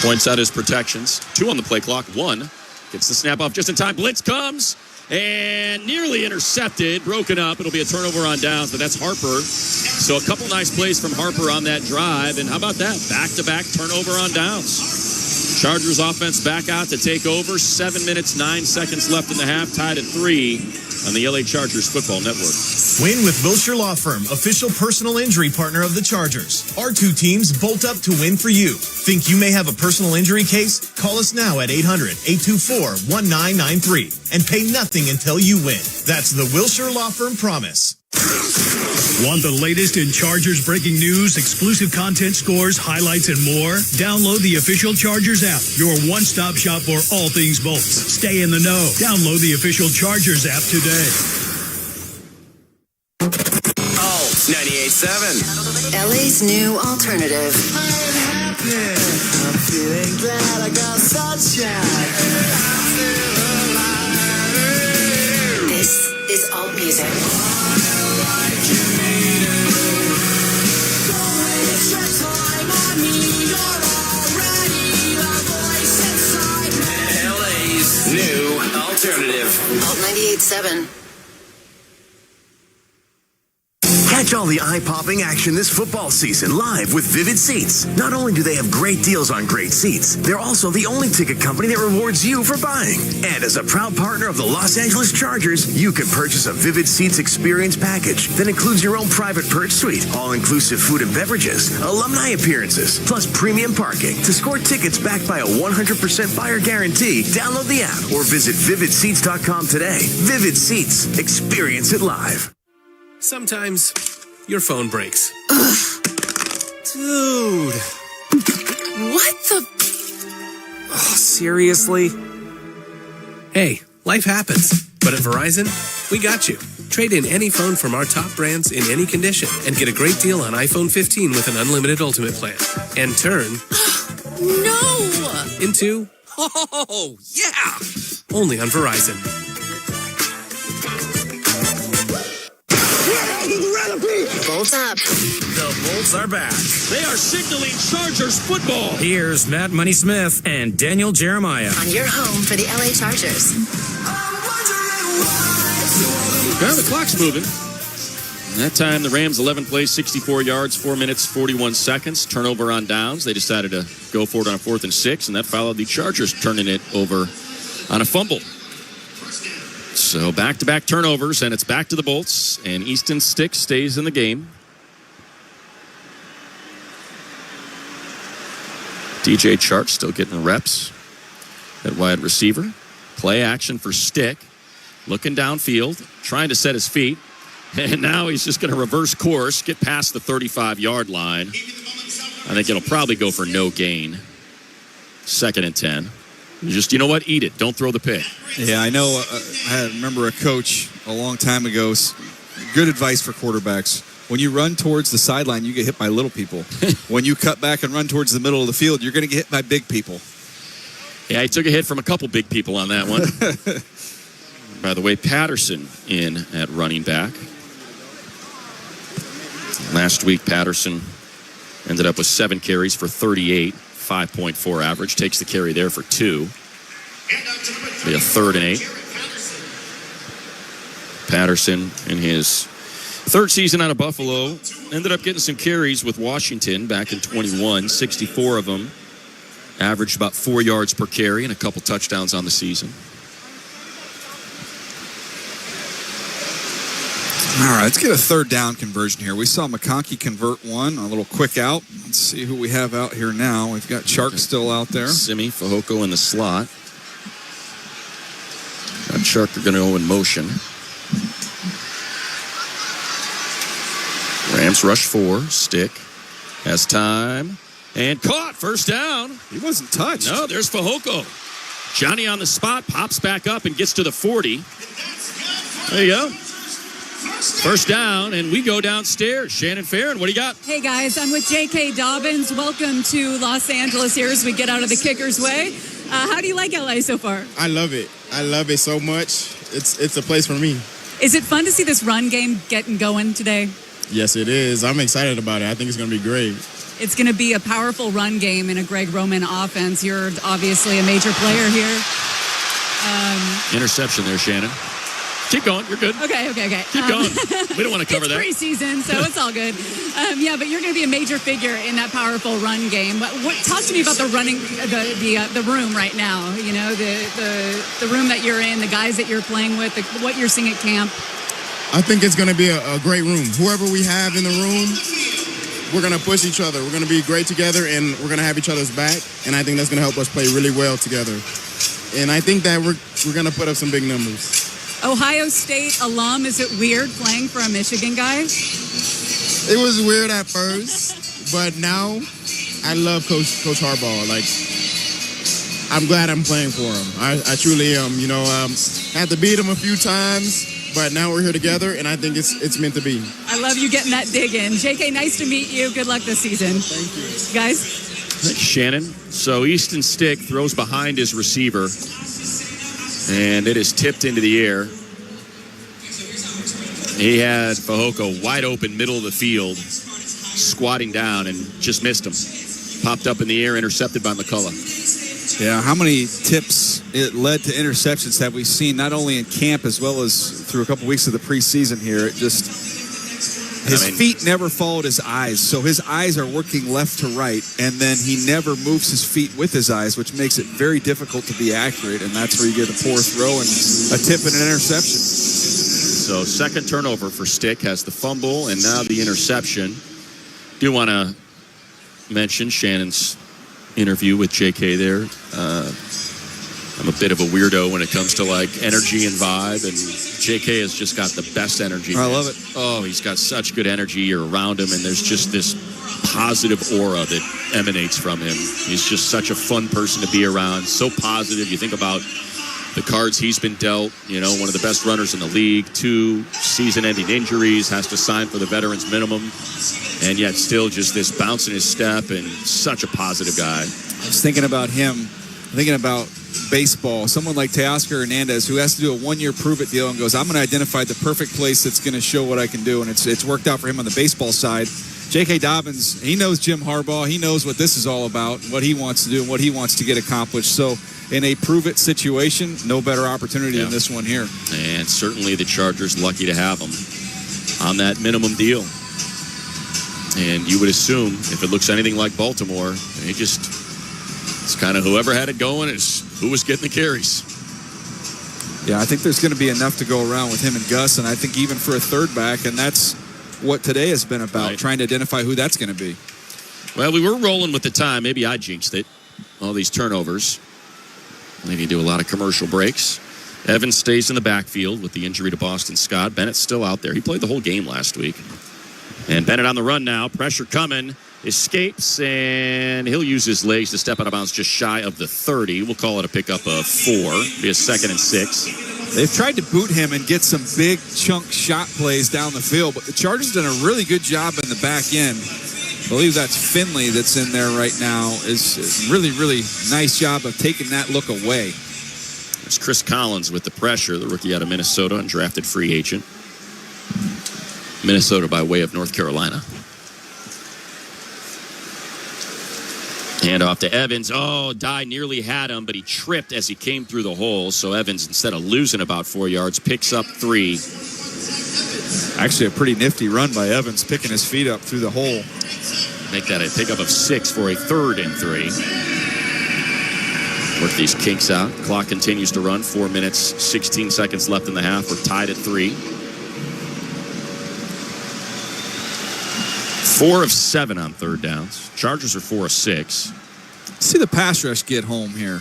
Points out his protections. 2 on the play clock. 1 gets the snap off just in time. Blitz comes and nearly intercepted. Broken up. It'll be a turnover on downs, but that's Harper. So a couple nice plays from Harper on that drive. And how about that? Back-to-back turnover on downs. Chargers offense back out to take over. 7 minutes, 9 seconds left in the half. Tied at 3 on the LA Chargers Football Network. Win with Wilshire Law Firm, official personal injury partner of the Chargers. Our 2 teams bolt up to win for you. Think you may have a personal injury case? Call us now at 800-824-1993 and pay nothing until you win. That's the Wilshire Law Firm promise. Want the latest in Chargers breaking news, exclusive content, scores, highlights, and more? Download the official Chargers app, your one-stop shop for all things Bolts. Stay in the know. Download the official Chargers app today. Oh, 98.7. LA's new alternative. I'm feeling glad I got sunshine. This is alt music. LA's new alternative. Alt 98.7. Catch all the eye-popping action this football season live with Vivid Seats. Not only do they have great deals on great seats, they're also the only ticket company that rewards you for buying. And as a proud partner of the Los Angeles Chargers, you can purchase a Vivid Seats experience package that includes your own private perch suite, all-inclusive food and beverages, alumni appearances, plus premium parking. To score tickets backed by a 100% buyer guarantee, download the app or visit vividseats.com today. Vivid Seats. Experience it live. Sometimes your phone breaks. Dude. What the? Oh, seriously? Hey, life happens. But at Verizon, we got you. Trade in any phone from our top brands in any condition and get a great deal on iPhone 15 with an unlimited ultimate plan. And turn No! into Oh, yeah! only on Verizon. Bolts up. The Bolts are back. They are signaling Chargers football. Here's Matt Money Smith and Daniel Jeremiah. On your home for the LA Chargers. Well, the clock's moving. And that time, the Rams 11 plays, 64 yards, 4 minutes, 41 seconds. Turnover on downs. They decided to go for it on 4th and 6, and that followed the Chargers turning it over on a fumble. So back-to-back turnovers, and it's back to the Bolts, and Easton Stick stays in the game. DJ Chark still getting reps at wide receiver. Play action for Stick. Looking downfield, trying to set his feet. And now he's just going to reverse course, get past the 35-yard line. I think it'll probably go for no gain. 2nd and 10. You know what? Eat it. Don't throw the pick. Yeah, I know. I remember a coach a long time ago. Good advice for quarterbacks. When you run towards the sideline, you get hit by little people. When you cut back and run towards the middle of the field, you're going to get hit by big people. Yeah, he took a hit from a couple big people on that one. By the way, Patterson in at running back. Last week, Patterson ended up with 7 carries for 38, 5.4 average. Takes the carry there for 2. Be a 3rd and 8. Patterson in his 3rd season out of Buffalo ended up getting some carries with Washington back in 21, 64 of them. Averaged about 4 yards per carry and a couple touchdowns on the season. All right, let's get a 3rd down conversion here. We saw McConkey convert one, a little quick out. Let's see who we have out here now. We've got Chark still out there. Simi, Fehoko in the slot. And Chark are going to go in motion. Rams rush 4. Stick has time. And caught. 1st down. He wasn't touched. No, there's Fehoko. Johnny on the spot, pops back up and gets to the 40. There you go. 1st down, and we go downstairs. Shannon Farron, what do you got? Hey, guys, I'm with J.K. Dobbins. Welcome to Los Angeles here as we get out of the kicker's way. How do you like L.A. so far? I love it. I love it so much. It's a place for me. Is it fun to see this run game getting going today? Yes, it is. I'm excited about it. I think it's going to be great. It's going to be a powerful run game in a Greg Roman offense. You're obviously a major player here. Interception there, Shannon. Keep going. You're good. Okay. Keep going. We don't want to cover that. It's preseason, so it's all good. But you're going to be a major figure in that powerful run game. Talk to me about the running, the room right now. You know, the room that you're in, the guys that you're playing with, what you're seeing at camp. I think it's going to be a great room. Whoever we have in the room, we're going to push each other. We're going to be great together, and we're going to have each other's back. And I think that's going to help us play really well together. And I think that we're going to put up some big numbers. Ohio State alum, is it weird playing for a Michigan guy? It was weird at first, but now I love Coach Harbaugh. Like, I'm glad I'm playing for him. I truly am. You know, had to beat him a few times, but now we're here together, and I think it's meant to be. I love you getting that dig in. JK, nice to meet you. Good luck this season. Thank you. Guys? Thanks, Shannon. So Easton Stick throws behind his receiver. And it is tipped into the air. He had Fehoko wide open, middle of the field, squatting down and just missed him. Popped up in the air, intercepted by McCullough. Yeah, how many tips it led to interceptions have we seen, not only in camp as well as through a couple weeks of the preseason here? It just... His feet never followed his eyes, so his eyes are working left to right, and then he never moves his feet with his eyes, which makes it very difficult to be accurate, and that's where you get a poor throw and a tip and an interception. So 2nd turnover for Stick, has the fumble and now the interception. Do want to mention Shannon's interview with JK there. I'm a bit of a weirdo when it comes to like energy and vibe, and JK has just got the best energy. I love it. Oh, he's got such good energy. You're around him, and there's just this positive aura that emanates from him. He's just such a fun person to be around. So positive. You think about the cards he's been dealt. You know, one of the best runners in the league. 2 season-ending injuries. Has to sign for the veterans minimum, and yet still just this bounce in his step, and such a positive guy. I was thinking about him. Thinking about baseball, someone like Teoscar Hernandez who has to do a 1-year prove-it deal and goes, I'm going to identify the perfect place that's going to show what I can do, and it's worked out for him on the baseball side. J.K. Dobbins, he knows Jim Harbaugh. He knows what this is all about, what he wants to do, and what he wants to get accomplished. So in a prove-it situation, no better opportunity than this one here. And certainly the Chargers lucky to have him on that minimum deal. And you would assume if it looks anything like Baltimore, it's kind of whoever had it going is who was getting the carries. Yeah, I think there's going to be enough to go around with him and Gus, and I think even for a third back, and that's what today has been about, trying to identify who that's going to be. Well, we were rolling with the time. Maybe I jinxed it. All these turnovers. They need to do a lot of commercial breaks. Evans stays in the backfield with the injury to Boston Scott. Bennett's still out there. He played the whole game last week. And Bennett on the run now. Pressure coming. Escapes, and he'll use his legs to step out of bounds just shy of the 30. We'll call it a pickup of 4. Be a 2nd and 6. They've tried to boot him and get some big chunk shot plays down the field, but the Chargers done a really good job in the back end. I believe that's Finley that's in there right now. Is really, really nice job of taking that look away. It's Chris Collins with the pressure, the rookie out of Minnesota, undrafted free agent. Minnesota by way of North Carolina. Hand off to Evans. Oh, Dye nearly had him, but he tripped as he came through the hole. So Evans, instead of losing about 4 yards, picks up 3. Actually, a pretty nifty run by Evans, picking his feet up through the hole. Make that a pickup of 6 for a 3rd and 3. Work these kinks out. Clock continues to run. 4 minutes, 16 seconds left in the half. We're tied at 3. 4 of 7 on 3rd downs. Chargers are 4 of 6. See the pass rush get home here.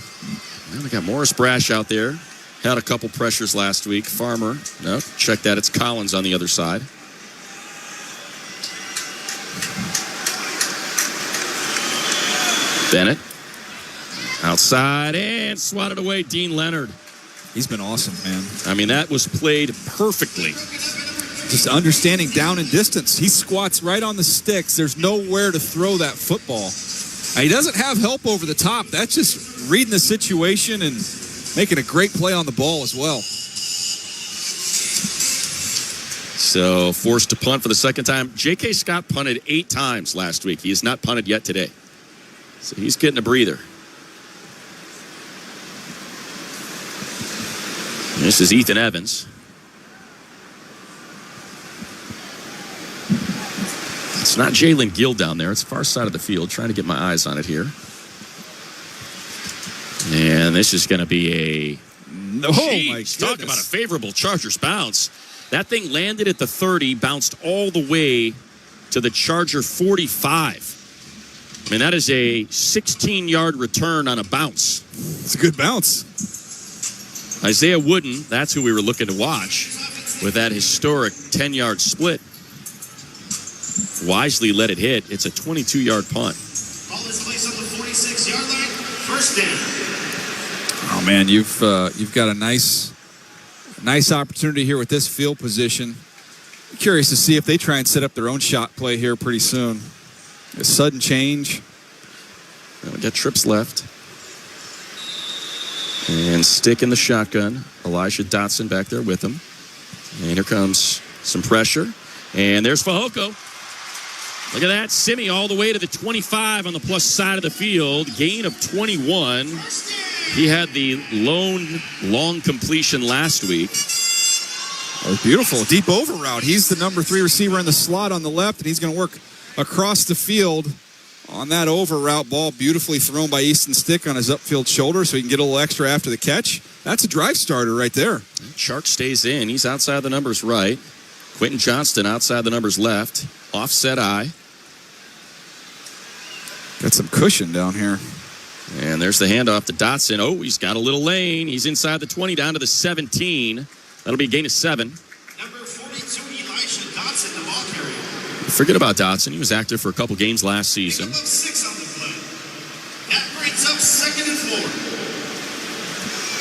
Well, we got Morris Brash out there. Had a couple pressures last week. Farmer, no, check that. It's Collins on the other side. Bennett. Outside and swatted away. Dean Leonard. He's been awesome, man. I mean, that was played perfectly. Just understanding down and distance. He squats right on the sticks. There's nowhere to throw that football. Now, he doesn't have help over the top. That's just reading the situation and making a great play on the ball as well. So forced to punt for the second time. J.K. Scott punted 8 times last week. He has not punted yet today. So he's getting a breather. This is Ethan Evans. It's not Jalen Gill down there. It's far side of the field. Trying to get my eyes on it here. And this is going to be a... Oh, my goodness. Talk about a favorable Chargers bounce. That thing landed at the 30, bounced all the way to the Charger 45. I mean, that is a 16-yard return on a bounce. It's a good bounce. Isaiah Wooden, that's who we were looking to watch with that historic 10-yard split. Wisely let it hit. It's a 22-yard punt. Ball is placed on the 46-yard line. First down. Oh man, you've got a nice opportunity here with this field position. Curious to see if they try and set up their own shot play here pretty soon. A sudden change. Well, we got trips left. And stick in the shotgun. Elijah Dotson back there with him. And here comes some pressure. And there's Fehoko. Look at that. Simi all the way to the 25 on the plus side of the field. Gain of 21. He had the long completion last week. Oh, beautiful. Deep over route. He's the number 3 receiver in the slot on the left, and he's going to work across the field on that over route. Ball beautifully thrown by Easton Stick on his upfield shoulder so he can get a little extra after the catch. That's a drive starter right there. Shark stays in. He's outside the numbers right. Quentin Johnston outside the numbers left. Offset eye. Got some cushion down here. And there's the handoff to Dotson. Oh, he's got a little lane. He's inside the 20 down to the 17. That'll be a gain of 7. Number 42, Elisha Dotson, the ball carrier. Forget about Dotson. He was active for a couple games last season. 6 on the play. That brings up 2nd and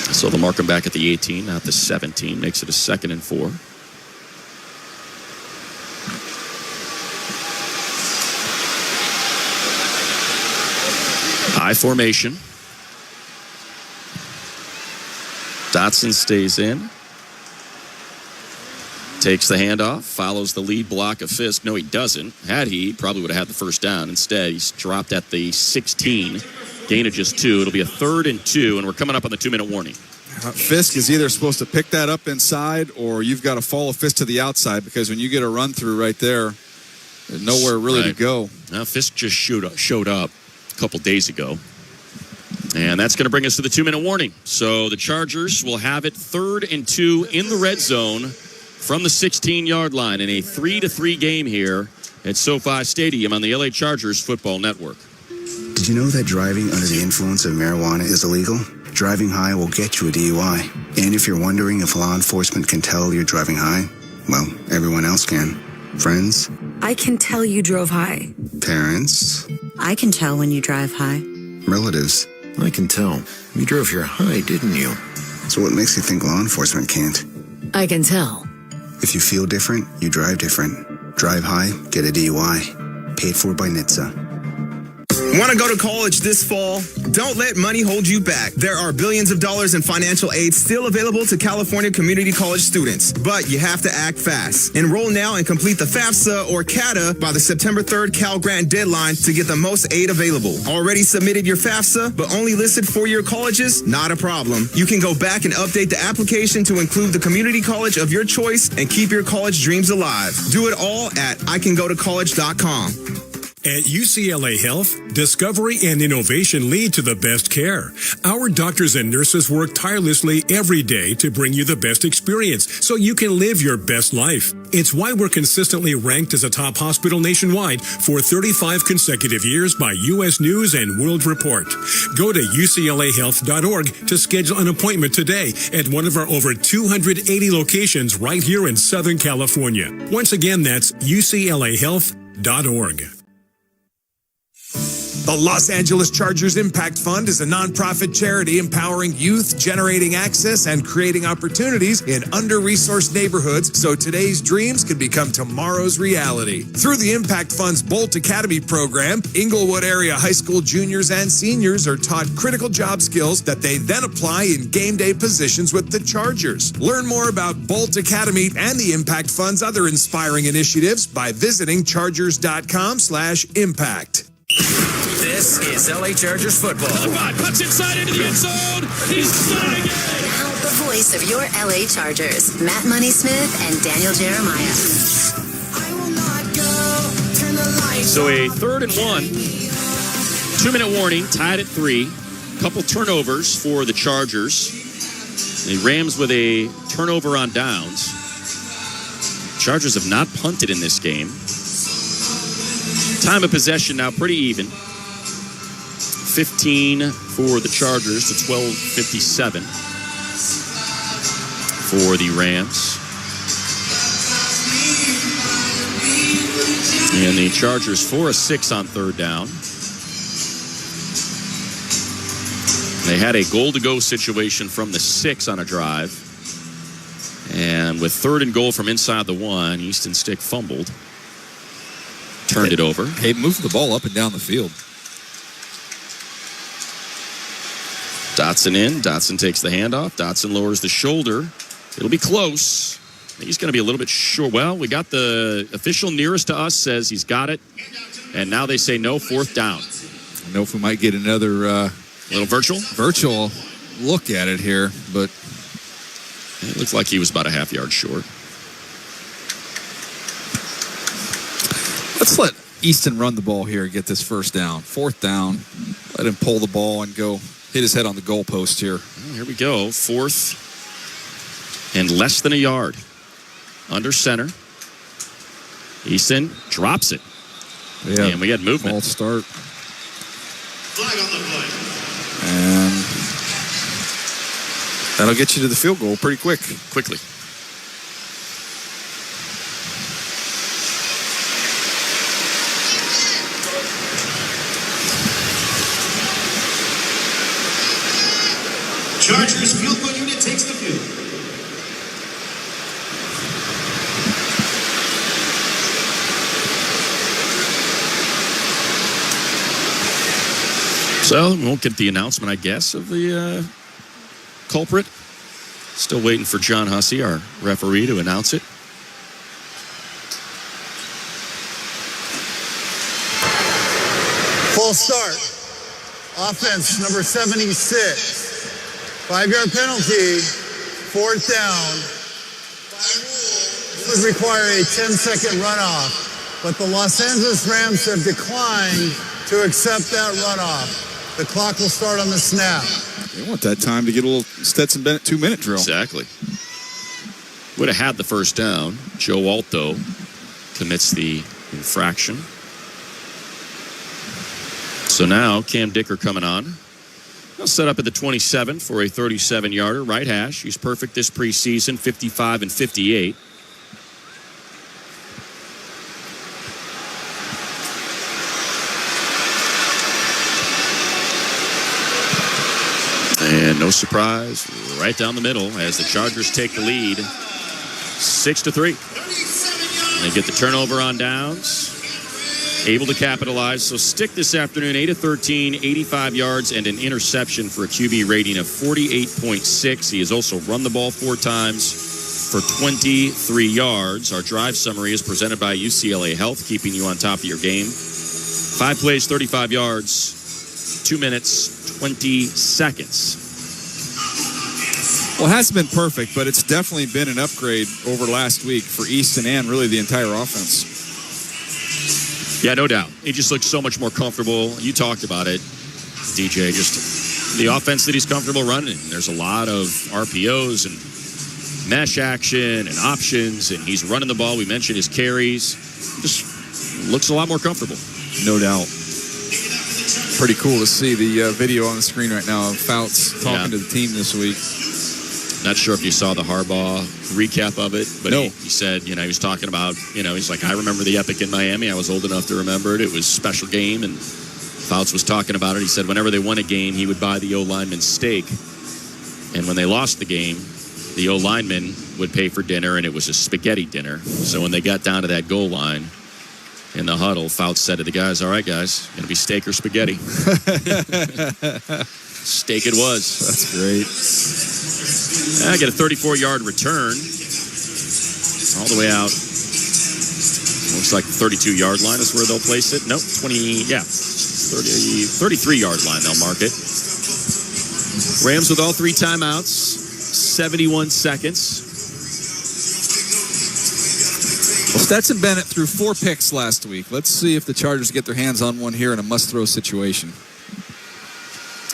4. So they'll mark him back at the 18, not the 17. Makes it a 2nd and 4. High formation. Dotson stays in. Takes the handoff. Follows the lead block of Fisk. No, he doesn't. Had he probably would have had the first down. Instead, he's dropped at the 16. Gain of just 2. It'll be a 3rd and 2, and we're coming up on the 2-minute warning. Fisk is either supposed to pick that up inside, or you've got to follow Fisk to the outside, because when you get a run through right there, there's nowhere really to go. Now, Fisk just showed up a couple days ago. And that's going to bring us to the 2-minute warning. So the Chargers will have it 3rd and 2 in the red zone from the 16-yard line in a 3-3 game here at SoFi Stadium on the LA Chargers Football Network. Did you know that driving under the influence of marijuana is illegal? Driving high will get you a DUI. And if you're wondering if law enforcement can tell you're driving high, well, everyone else can. Friends? I can tell you drove high. Parents? I can tell when you drive high. Relatives? I can tell. You drove here high, didn't you? So what makes you think law enforcement can't? I can tell. If you feel different, you drive different. Drive high, get a DUI. Paid for by NHTSA. Want to go to college this fall? Don't let money hold you back. There are billions of dollars in financial aid still available to California community college students, but you have to act fast. Enroll now and complete the FAFSA or CATA by the September 3rd Cal Grant deadline to get the most aid available. Already submitted your FAFSA, but only listed four-year colleges? Not a problem. You can go back and update the application to include the community college of your choice and keep your college dreams alive. Do it all at icangotocollege.com. At UCLA Health, discovery and innovation lead to the best care. Our doctors and nurses work tirelessly every day to bring you the best experience so you can live your best life. It's why we're consistently ranked as a top hospital nationwide for 35 consecutive years by U.S. News and World Report. Go to uclahealth.org to schedule an appointment today at one of our over 280 locations right here in Southern California. Once again, that's uclahealth.org. The Los Angeles Chargers Impact Fund is a nonprofit charity empowering youth, generating access and creating opportunities in under-resourced neighborhoods so today's dreams can become tomorrow's reality. Through the Impact Fund's Bolt Academy program, Inglewood area high school juniors and seniors are taught critical job skills that they then apply in game day positions with the Chargers. Learn more about Bolt Academy and the Impact Fund's other inspiring initiatives by visiting chargers.com/impact. This is LA Chargers football. Cuts inside into the end zone. He's done it again. Now the voice of your LA Chargers, Matt Money Smith and Daniel Jeremiah. So a 3rd and 1, 2-minute warning, tied at 3. Couple turnovers for the Chargers. The Rams with a turnover on downs. Chargers have not punted in this game. Time of possession now pretty even. 15 for the Chargers to 12:57 for the Rams. And the Chargers 4 of 6 on 3rd down. They had a goal-to-go situation from the 6 on a drive. And with 3rd and goal from inside the 1, Easton Stick fumbled. Turned it over. Hey, moved the ball up and down the field. Dotson in. Dotson takes the handoff. Dotson lowers the shoulder. It'll be close. He's going to be a little bit short. Well, we got the official nearest to us says he's got it. And now they say no, 4th down. I know if we might get another little virtual look at it here, but it looked like he was about a half yard short. Let's let Easton run the ball here and get this 1st down. 4th down. Let him pull the ball and go hit his head on the goalpost here. Well, here we go. 4th and less than a yard. Under center. Easton drops it. Yeah, and we got movement. Ball start. Flag on the play. And that'll get you to the field goal pretty quickly. Chargers field goal unit takes the field. So we won't get the announcement, I guess, of the culprit. Still waiting for John Hussey, our referee, to announce it. False start. Offense number 76. 5-yard penalty. 4th down. This would require a 10-second runoff, but the Los Angeles Rams have declined to accept that runoff. The clock will start on the snap. They want that time to get a little Stetson Bennett 2-minute drill. Exactly. Would have had the 1st down. Joe Alto commits the infraction. So now Cam Dicker coming on. He'll set up at the 27 for a 37-yarder. Right hash. He's perfect this preseason, 55 and 58. And no surprise, right down the middle as the Chargers take the lead, 6-3. They get the turnover on downs. able to capitalize. So stick this afternoon, 8 of 13, 85 yards, and an interception for a QB rating of 48.6. He has also run the ball 4 times for 23 yards. Our drive summary is presented by UCLA Health, keeping you on top of your game. 5 plays, 35 yards, 2 minutes, 20 seconds. Well, it hasn't been perfect, but it's definitely been an upgrade over last week for Easton and really the entire offense. Yeah, no doubt. He just looks so much more comfortable. You talked about it, DJ, just the offense that he's comfortable running. There's a lot of RPOs and mesh action and options, and he's running the ball. We mentioned his carries. Just looks a lot more comfortable. No doubt. Pretty cool to see the video on the screen right now of Fouts talking to the team this week. Not sure if you saw the Harbaugh recap of it, but he said, he was talking about, he's like, I remember the epic in Miami. I was old enough to remember it. It was a special game, and Fouts was talking about it. He said whenever they won a game, he would buy the O-lineman steak, and when they lost the game, the O-lineman would pay for dinner, and it was a spaghetti dinner. So when they got down to that goal line in the huddle, Fouts said to the guys, all right, guys, going to be steak or spaghetti? Steak it was. That's great. I get a 34-yard return all the way out. Looks like the 32-yard line is where they'll place it. Nope, 33-yard line they'll mark it. Rams with all 3 timeouts, 71 seconds. Well, Stetson Bennett threw 4 picks last week. Let's see if the Chargers get their hands on one here in a must-throw situation.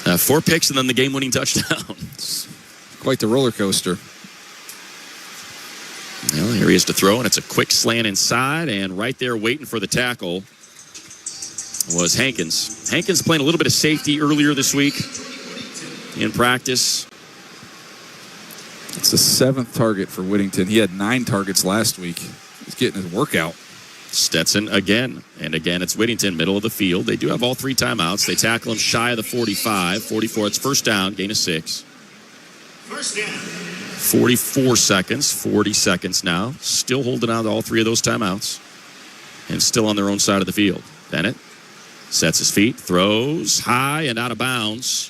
4 picks and then the game-winning touchdown. Quite the roller coaster. Well, here he is to throw, and it's a quick slant inside, and right there waiting for the tackle was Hankins. Hankins playing a little bit of safety earlier this week in practice. It's the 7th target for Whittington. He had 9 targets last week. He's getting his workout. Stetson again, and again it's Whittington, middle of the field. They do have all 3 timeouts. They tackle him shy of the 45. 44, it's first down, gain of 6. First down. 44 seconds, 40 seconds now. Still holding on to all 3 of those timeouts. And still on their own side of the field. Bennett sets his feet, throws high and out of bounds.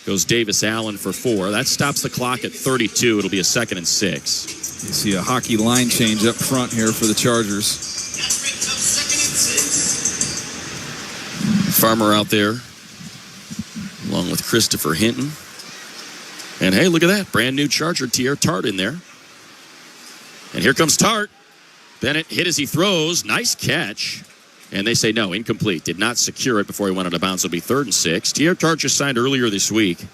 Goes Davis Allen for 4. That stops the clock at 32. It'll be a 2nd and 6. You see a hockey line change up front here for the Chargers. Farmer out there, along with Christopher Hinton. And hey, look at that. Brand new Charger, Tier Tart in there. And here comes Tart. Bennett hit as he throws. Nice catch. And they say no, incomplete. Did not secure it before he went out of bounds. It'll be 3rd and 6. Tier Tart just signed earlier this week.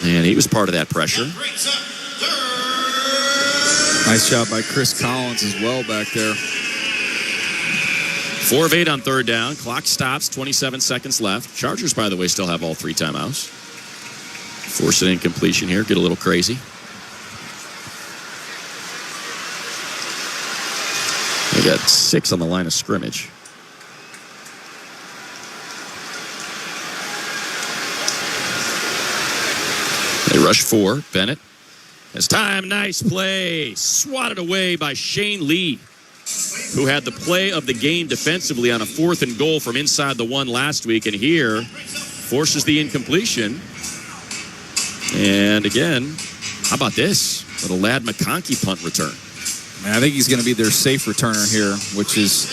And he was part of that pressure. Nice job by Chris Collins as well back there. 4 of 8 on 3rd down. Clock stops. 27 seconds left. Chargers, by the way, still have all 3 timeouts. Force an incompletion here. Get a little crazy. They got 6 on the line of scrimmage. They rush 4. Bennett has time. Nice play. Swatted away by Shane Lee, who had the play of the game defensively on a 4th and goal from inside the 1 last week. And here forces the incompletion. And again, how about this? Little Ladd McConkey punt return. Man, I think he's going to be their safe returner here, which is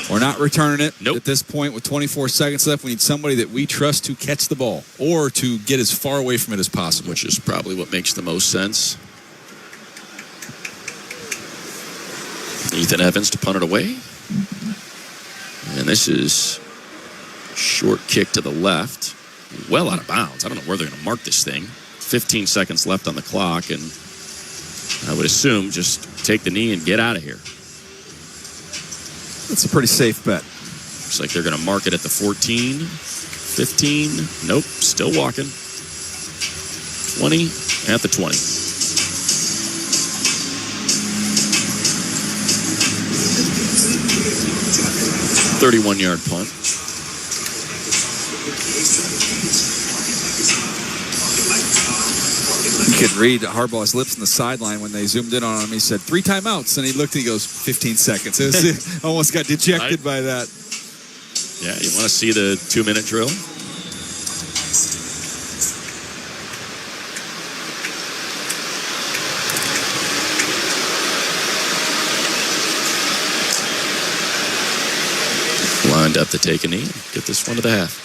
we're not returning it at this point with 24 seconds left. We need somebody that we trust to catch the ball or to get as far away from it as possible. Which is probably what makes the most sense. Ethan Evans to punt it away. And this is short kick to the left. Well out of bounds. I don't know where they're going to mark this thing. 15 seconds left on the clock, and I would assume just take the knee and get out of here. That's a pretty safe bet. Looks like they're going to mark it at the 14, 15. Nope, still walking. 20 at the 20. "31-yard punt. could read Harbaugh's lips on the sideline when they zoomed in on him. He said 3 timeouts, and he looked and he goes, 15 seconds. It was, almost got dejected by that. Yeah, you want to see the 2-minute drill? Lined up to take a knee. Get this one to the half.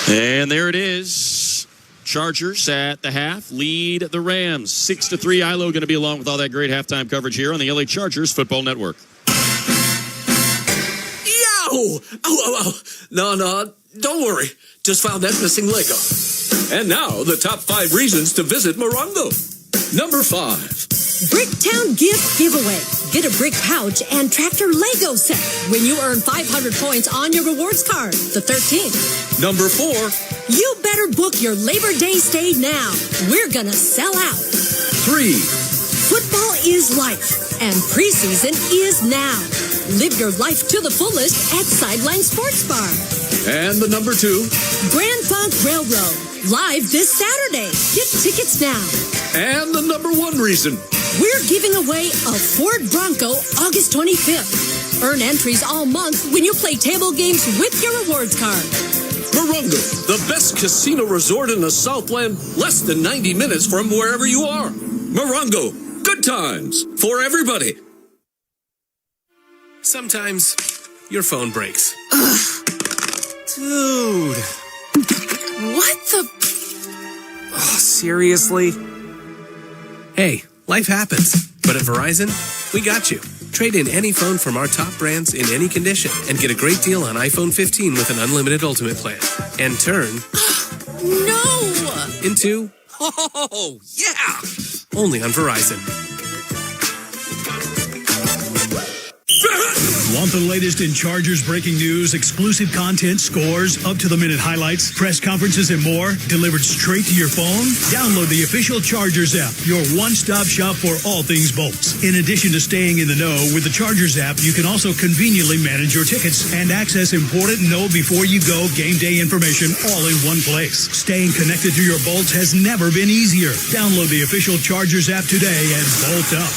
And there it is. Chargers at the half lead the Rams 6-3. Ilo going to be along with all that great halftime coverage here on the LA Chargers Football Network. Yow! Oh. No, don't worry. Just found that missing Lego. And now, the top 5 reasons to visit Morongo. Number 5. Bricktown Gift Giveaway. Get a brick pouch and tractor Lego set when you earn 500 points on your rewards card. The 13th. Number 4. You better book your Labor Day stay now. We're gonna sell out. 3. Football is life, and preseason is now. Live your life to the fullest at Sideline Sports Bar. And the number 2. Grand Funk Railroad. Live this Saturday. Get tickets now. And the number 1 reason. We're giving away a Ford Bronco August 25th. Earn entries all month when you play table games with your rewards card. Morongo, the best casino resort in the Southland, less than 90 minutes from wherever you are. Morongo, good times for everybody. Sometimes your phone breaks. Dude. What the? Oh, seriously? Hey, life happens. But at Verizon, we got you. Trade in any phone from our top brands in any condition and get a great deal on iPhone 15 with an unlimited ultimate plan. And turn No! into Oh, yeah! only on Verizon. Want the latest in Chargers breaking news, exclusive content, scores, up-to-the-minute highlights, press conferences, and more delivered straight to your phone? Download the official Chargers app, your one-stop shop for all things Bolts. In addition to staying in the know with the Chargers app, you can also conveniently manage your tickets and access important know-before-you-go game day information all in one place. Staying connected to your Bolts has never been easier. Download the official Chargers app today and bolt up.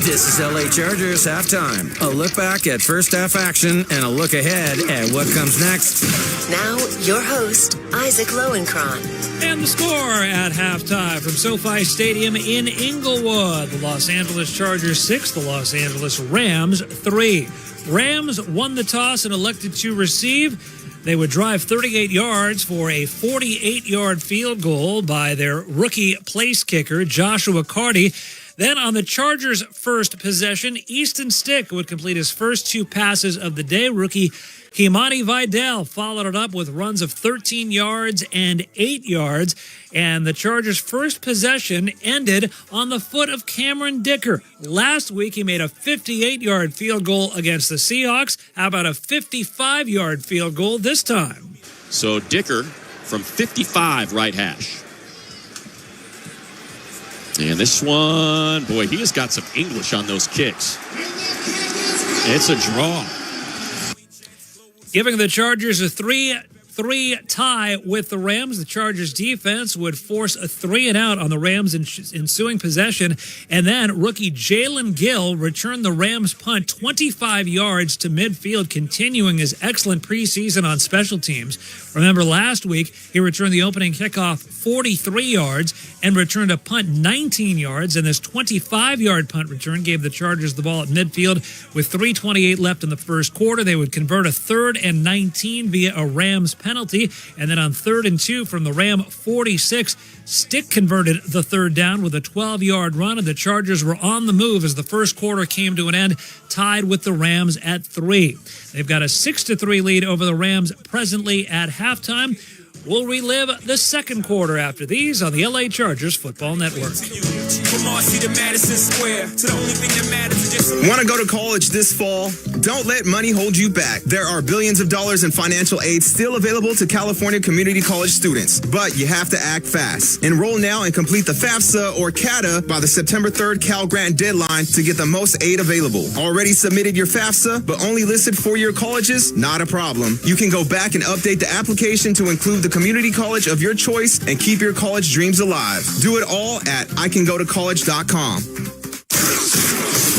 This is LA Chargers halftime. A look back at first half action and a look ahead at what comes next. Now, your host, Isaac Lowenkron. And the score at halftime from SoFi Stadium in Inglewood. The Los Angeles Chargers 6, the Los Angeles Rams 3. Rams won the toss and elected to receive. They would drive 38 yards for a 48-yard field goal by their rookie place kicker, Joshua Carty. Then on the Chargers' first possession, Easton Stick would complete his first 2 passes of the day. Rookie Kimani Vidal followed it up with runs of 13 yards and 8 yards. And the Chargers' first possession ended on the foot of Cameron Dicker. Last week, he made a 58-yard field goal against the Seahawks. How about a 55-yard field goal this time? So Dicker from 55 right hash. And this one, boy, he has got some English on those kicks. It's a draw. Giving the Chargers a 3-3 tie with the Rams. The Chargers defense would force a 3-and-out on the Rams' ensuing possession. And then rookie Jalen Gill returned the Rams' punt 25 yards to midfield, continuing his excellent preseason on special teams. Remember, last week, he returned the opening kickoff 43 yards and returned a punt 19 yards. And this 25-yard punt return gave the Chargers the ball at midfield with 3:28 left in the first quarter. They would convert a 3rd and 19 via a Rams penalty. And then on 3rd and 2 from the Ram 46, Stick converted the 3rd down with a 12-yard run. And the Chargers were on the move as the first quarter came to an end, tied with the Rams at 3. They've got a 6-3 lead over the Rams presently at halftime. We'll relive the second quarter after these on the LA Chargers Football Network. Want to go to college this fall? Don't let money hold you back. There are billions of dollars in financial aid still available to California community college students, but you have to act fast. Enroll now and complete the FAFSA or CATA by the September 3rd Cal Grant deadline to get the most aid available. Already submitted your FAFSA, but only listed four-year colleges? Not a problem. You can go back and update the application to include the community college of your choice and keep your college dreams alive. Do it all at icangotocollege.com.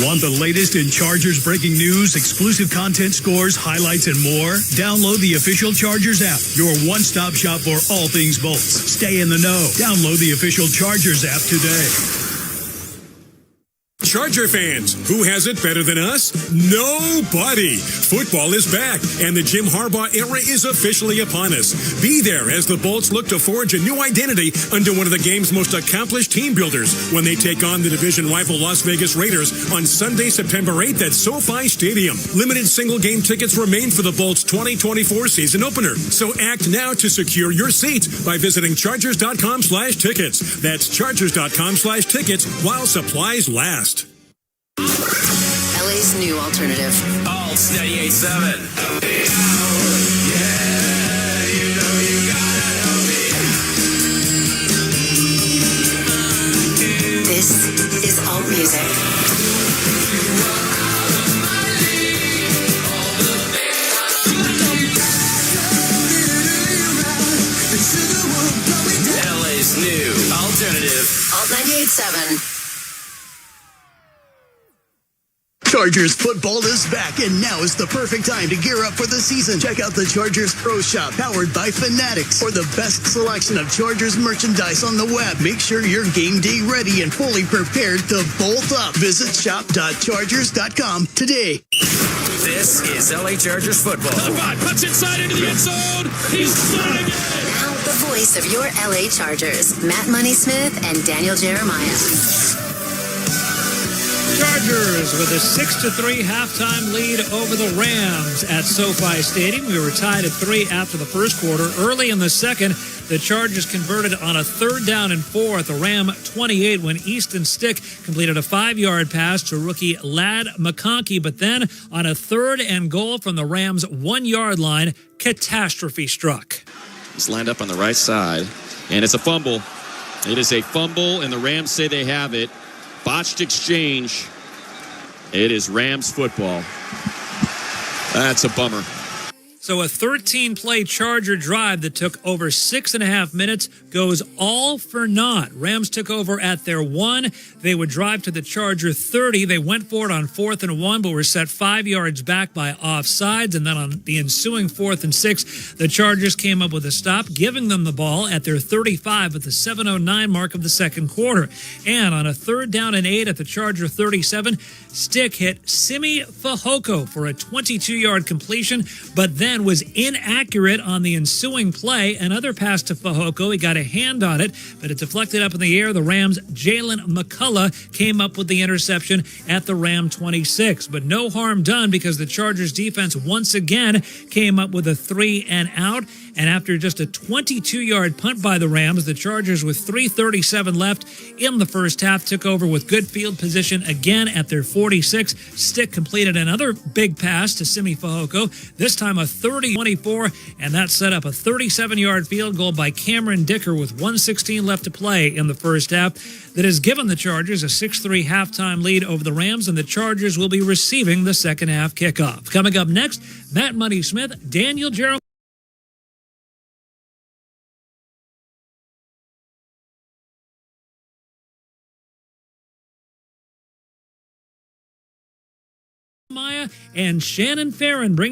Want the latest in Chargers breaking news, exclusive content, scores, highlights, and more? Download the official Chargers app, your one-stop shop for all things Bolts. Stay in the know. Download the official Chargers app today. Charger fans, who has it better than us? Nobody. Football is back, and the Jim Harbaugh era is officially upon us. Be there as the Bolts look to forge a new identity under one of the game's most accomplished team builders when they take on the division rival Las Vegas Raiders on Sunday, September 8th at SoFi Stadium. Limited single-game tickets remain for the Bolts' 2024 season opener, so act now to secure your seat by visiting Chargers.com/tickets. That's Chargers.com/tickets while supplies last. LA's new alternative. Pulse 98.7. This is alt music. LA's new alternative. Alt 98.7. Chargers football is back, and now is the perfect time to gear up for the season. Check out the Chargers Pro Shop, powered by Fanatics, for the best selection of Chargers merchandise on the web. Make sure you're game day ready and fully prepared to bolt up. Visit shop.chargers.com today. This is LA Chargers football. Puts inside into the end zone. He's done it again. Now the voice of your LA Chargers, Matt Money Smith and Daniel Jeremiah. Chargers with a 6-3 halftime lead over the Rams at SoFi Stadium. We were tied at 3 after the first quarter. Early in the second, the Chargers converted on a 3rd down and 4 at the Ram 28 when Easton Stick completed a 5-yard pass to rookie Ladd McConkey. But then on a 3rd and goal from the Rams' 1-yard line, catastrophe struck. He's lined up on the right side, and it's a fumble. It is a fumble, and the Rams say they have it. Botched exchange. It is Rams football. That's a bummer. So a 13-play Charger drive that took over 6.5 minutes goes all for naught. Rams took over at their 1. They would drive to the Charger 30. They went for it on 4th and 1, but were set 5 yards back by offsides. And then on the ensuing 4th and 6, the Chargers came up with a stop, giving them the ball at their 35 at the 7:09 mark of the second quarter. And on a 3rd down and 8 at the Charger 37, Stick hit Simi Fehoko for a 22-yard completion, but then was inaccurate on the ensuing play. Another pass to Fehoko. He got a hand on it, but it deflected up in the air. The Rams' Jalen McCullough came up with the interception at the Ram 26. But no harm done because the Chargers defense once again came up with a 3 and out. And after just a 22-yard punt by the Rams, the Chargers, with 3:37 left in the first half, took over with good field position again at their 46. Stick completed another big pass to Simi Fehoko, this time a 30-24, and that set up a 37-yard field goal by Cameron Dicker with 1:16 left to play in the first half. That has given the Chargers a 6-3 halftime lead over the Rams, and the Chargers will be receiving the second half kickoff. Coming up next, Matt Money Smith, Daniel Jeremiah. And Shannon Farron bring you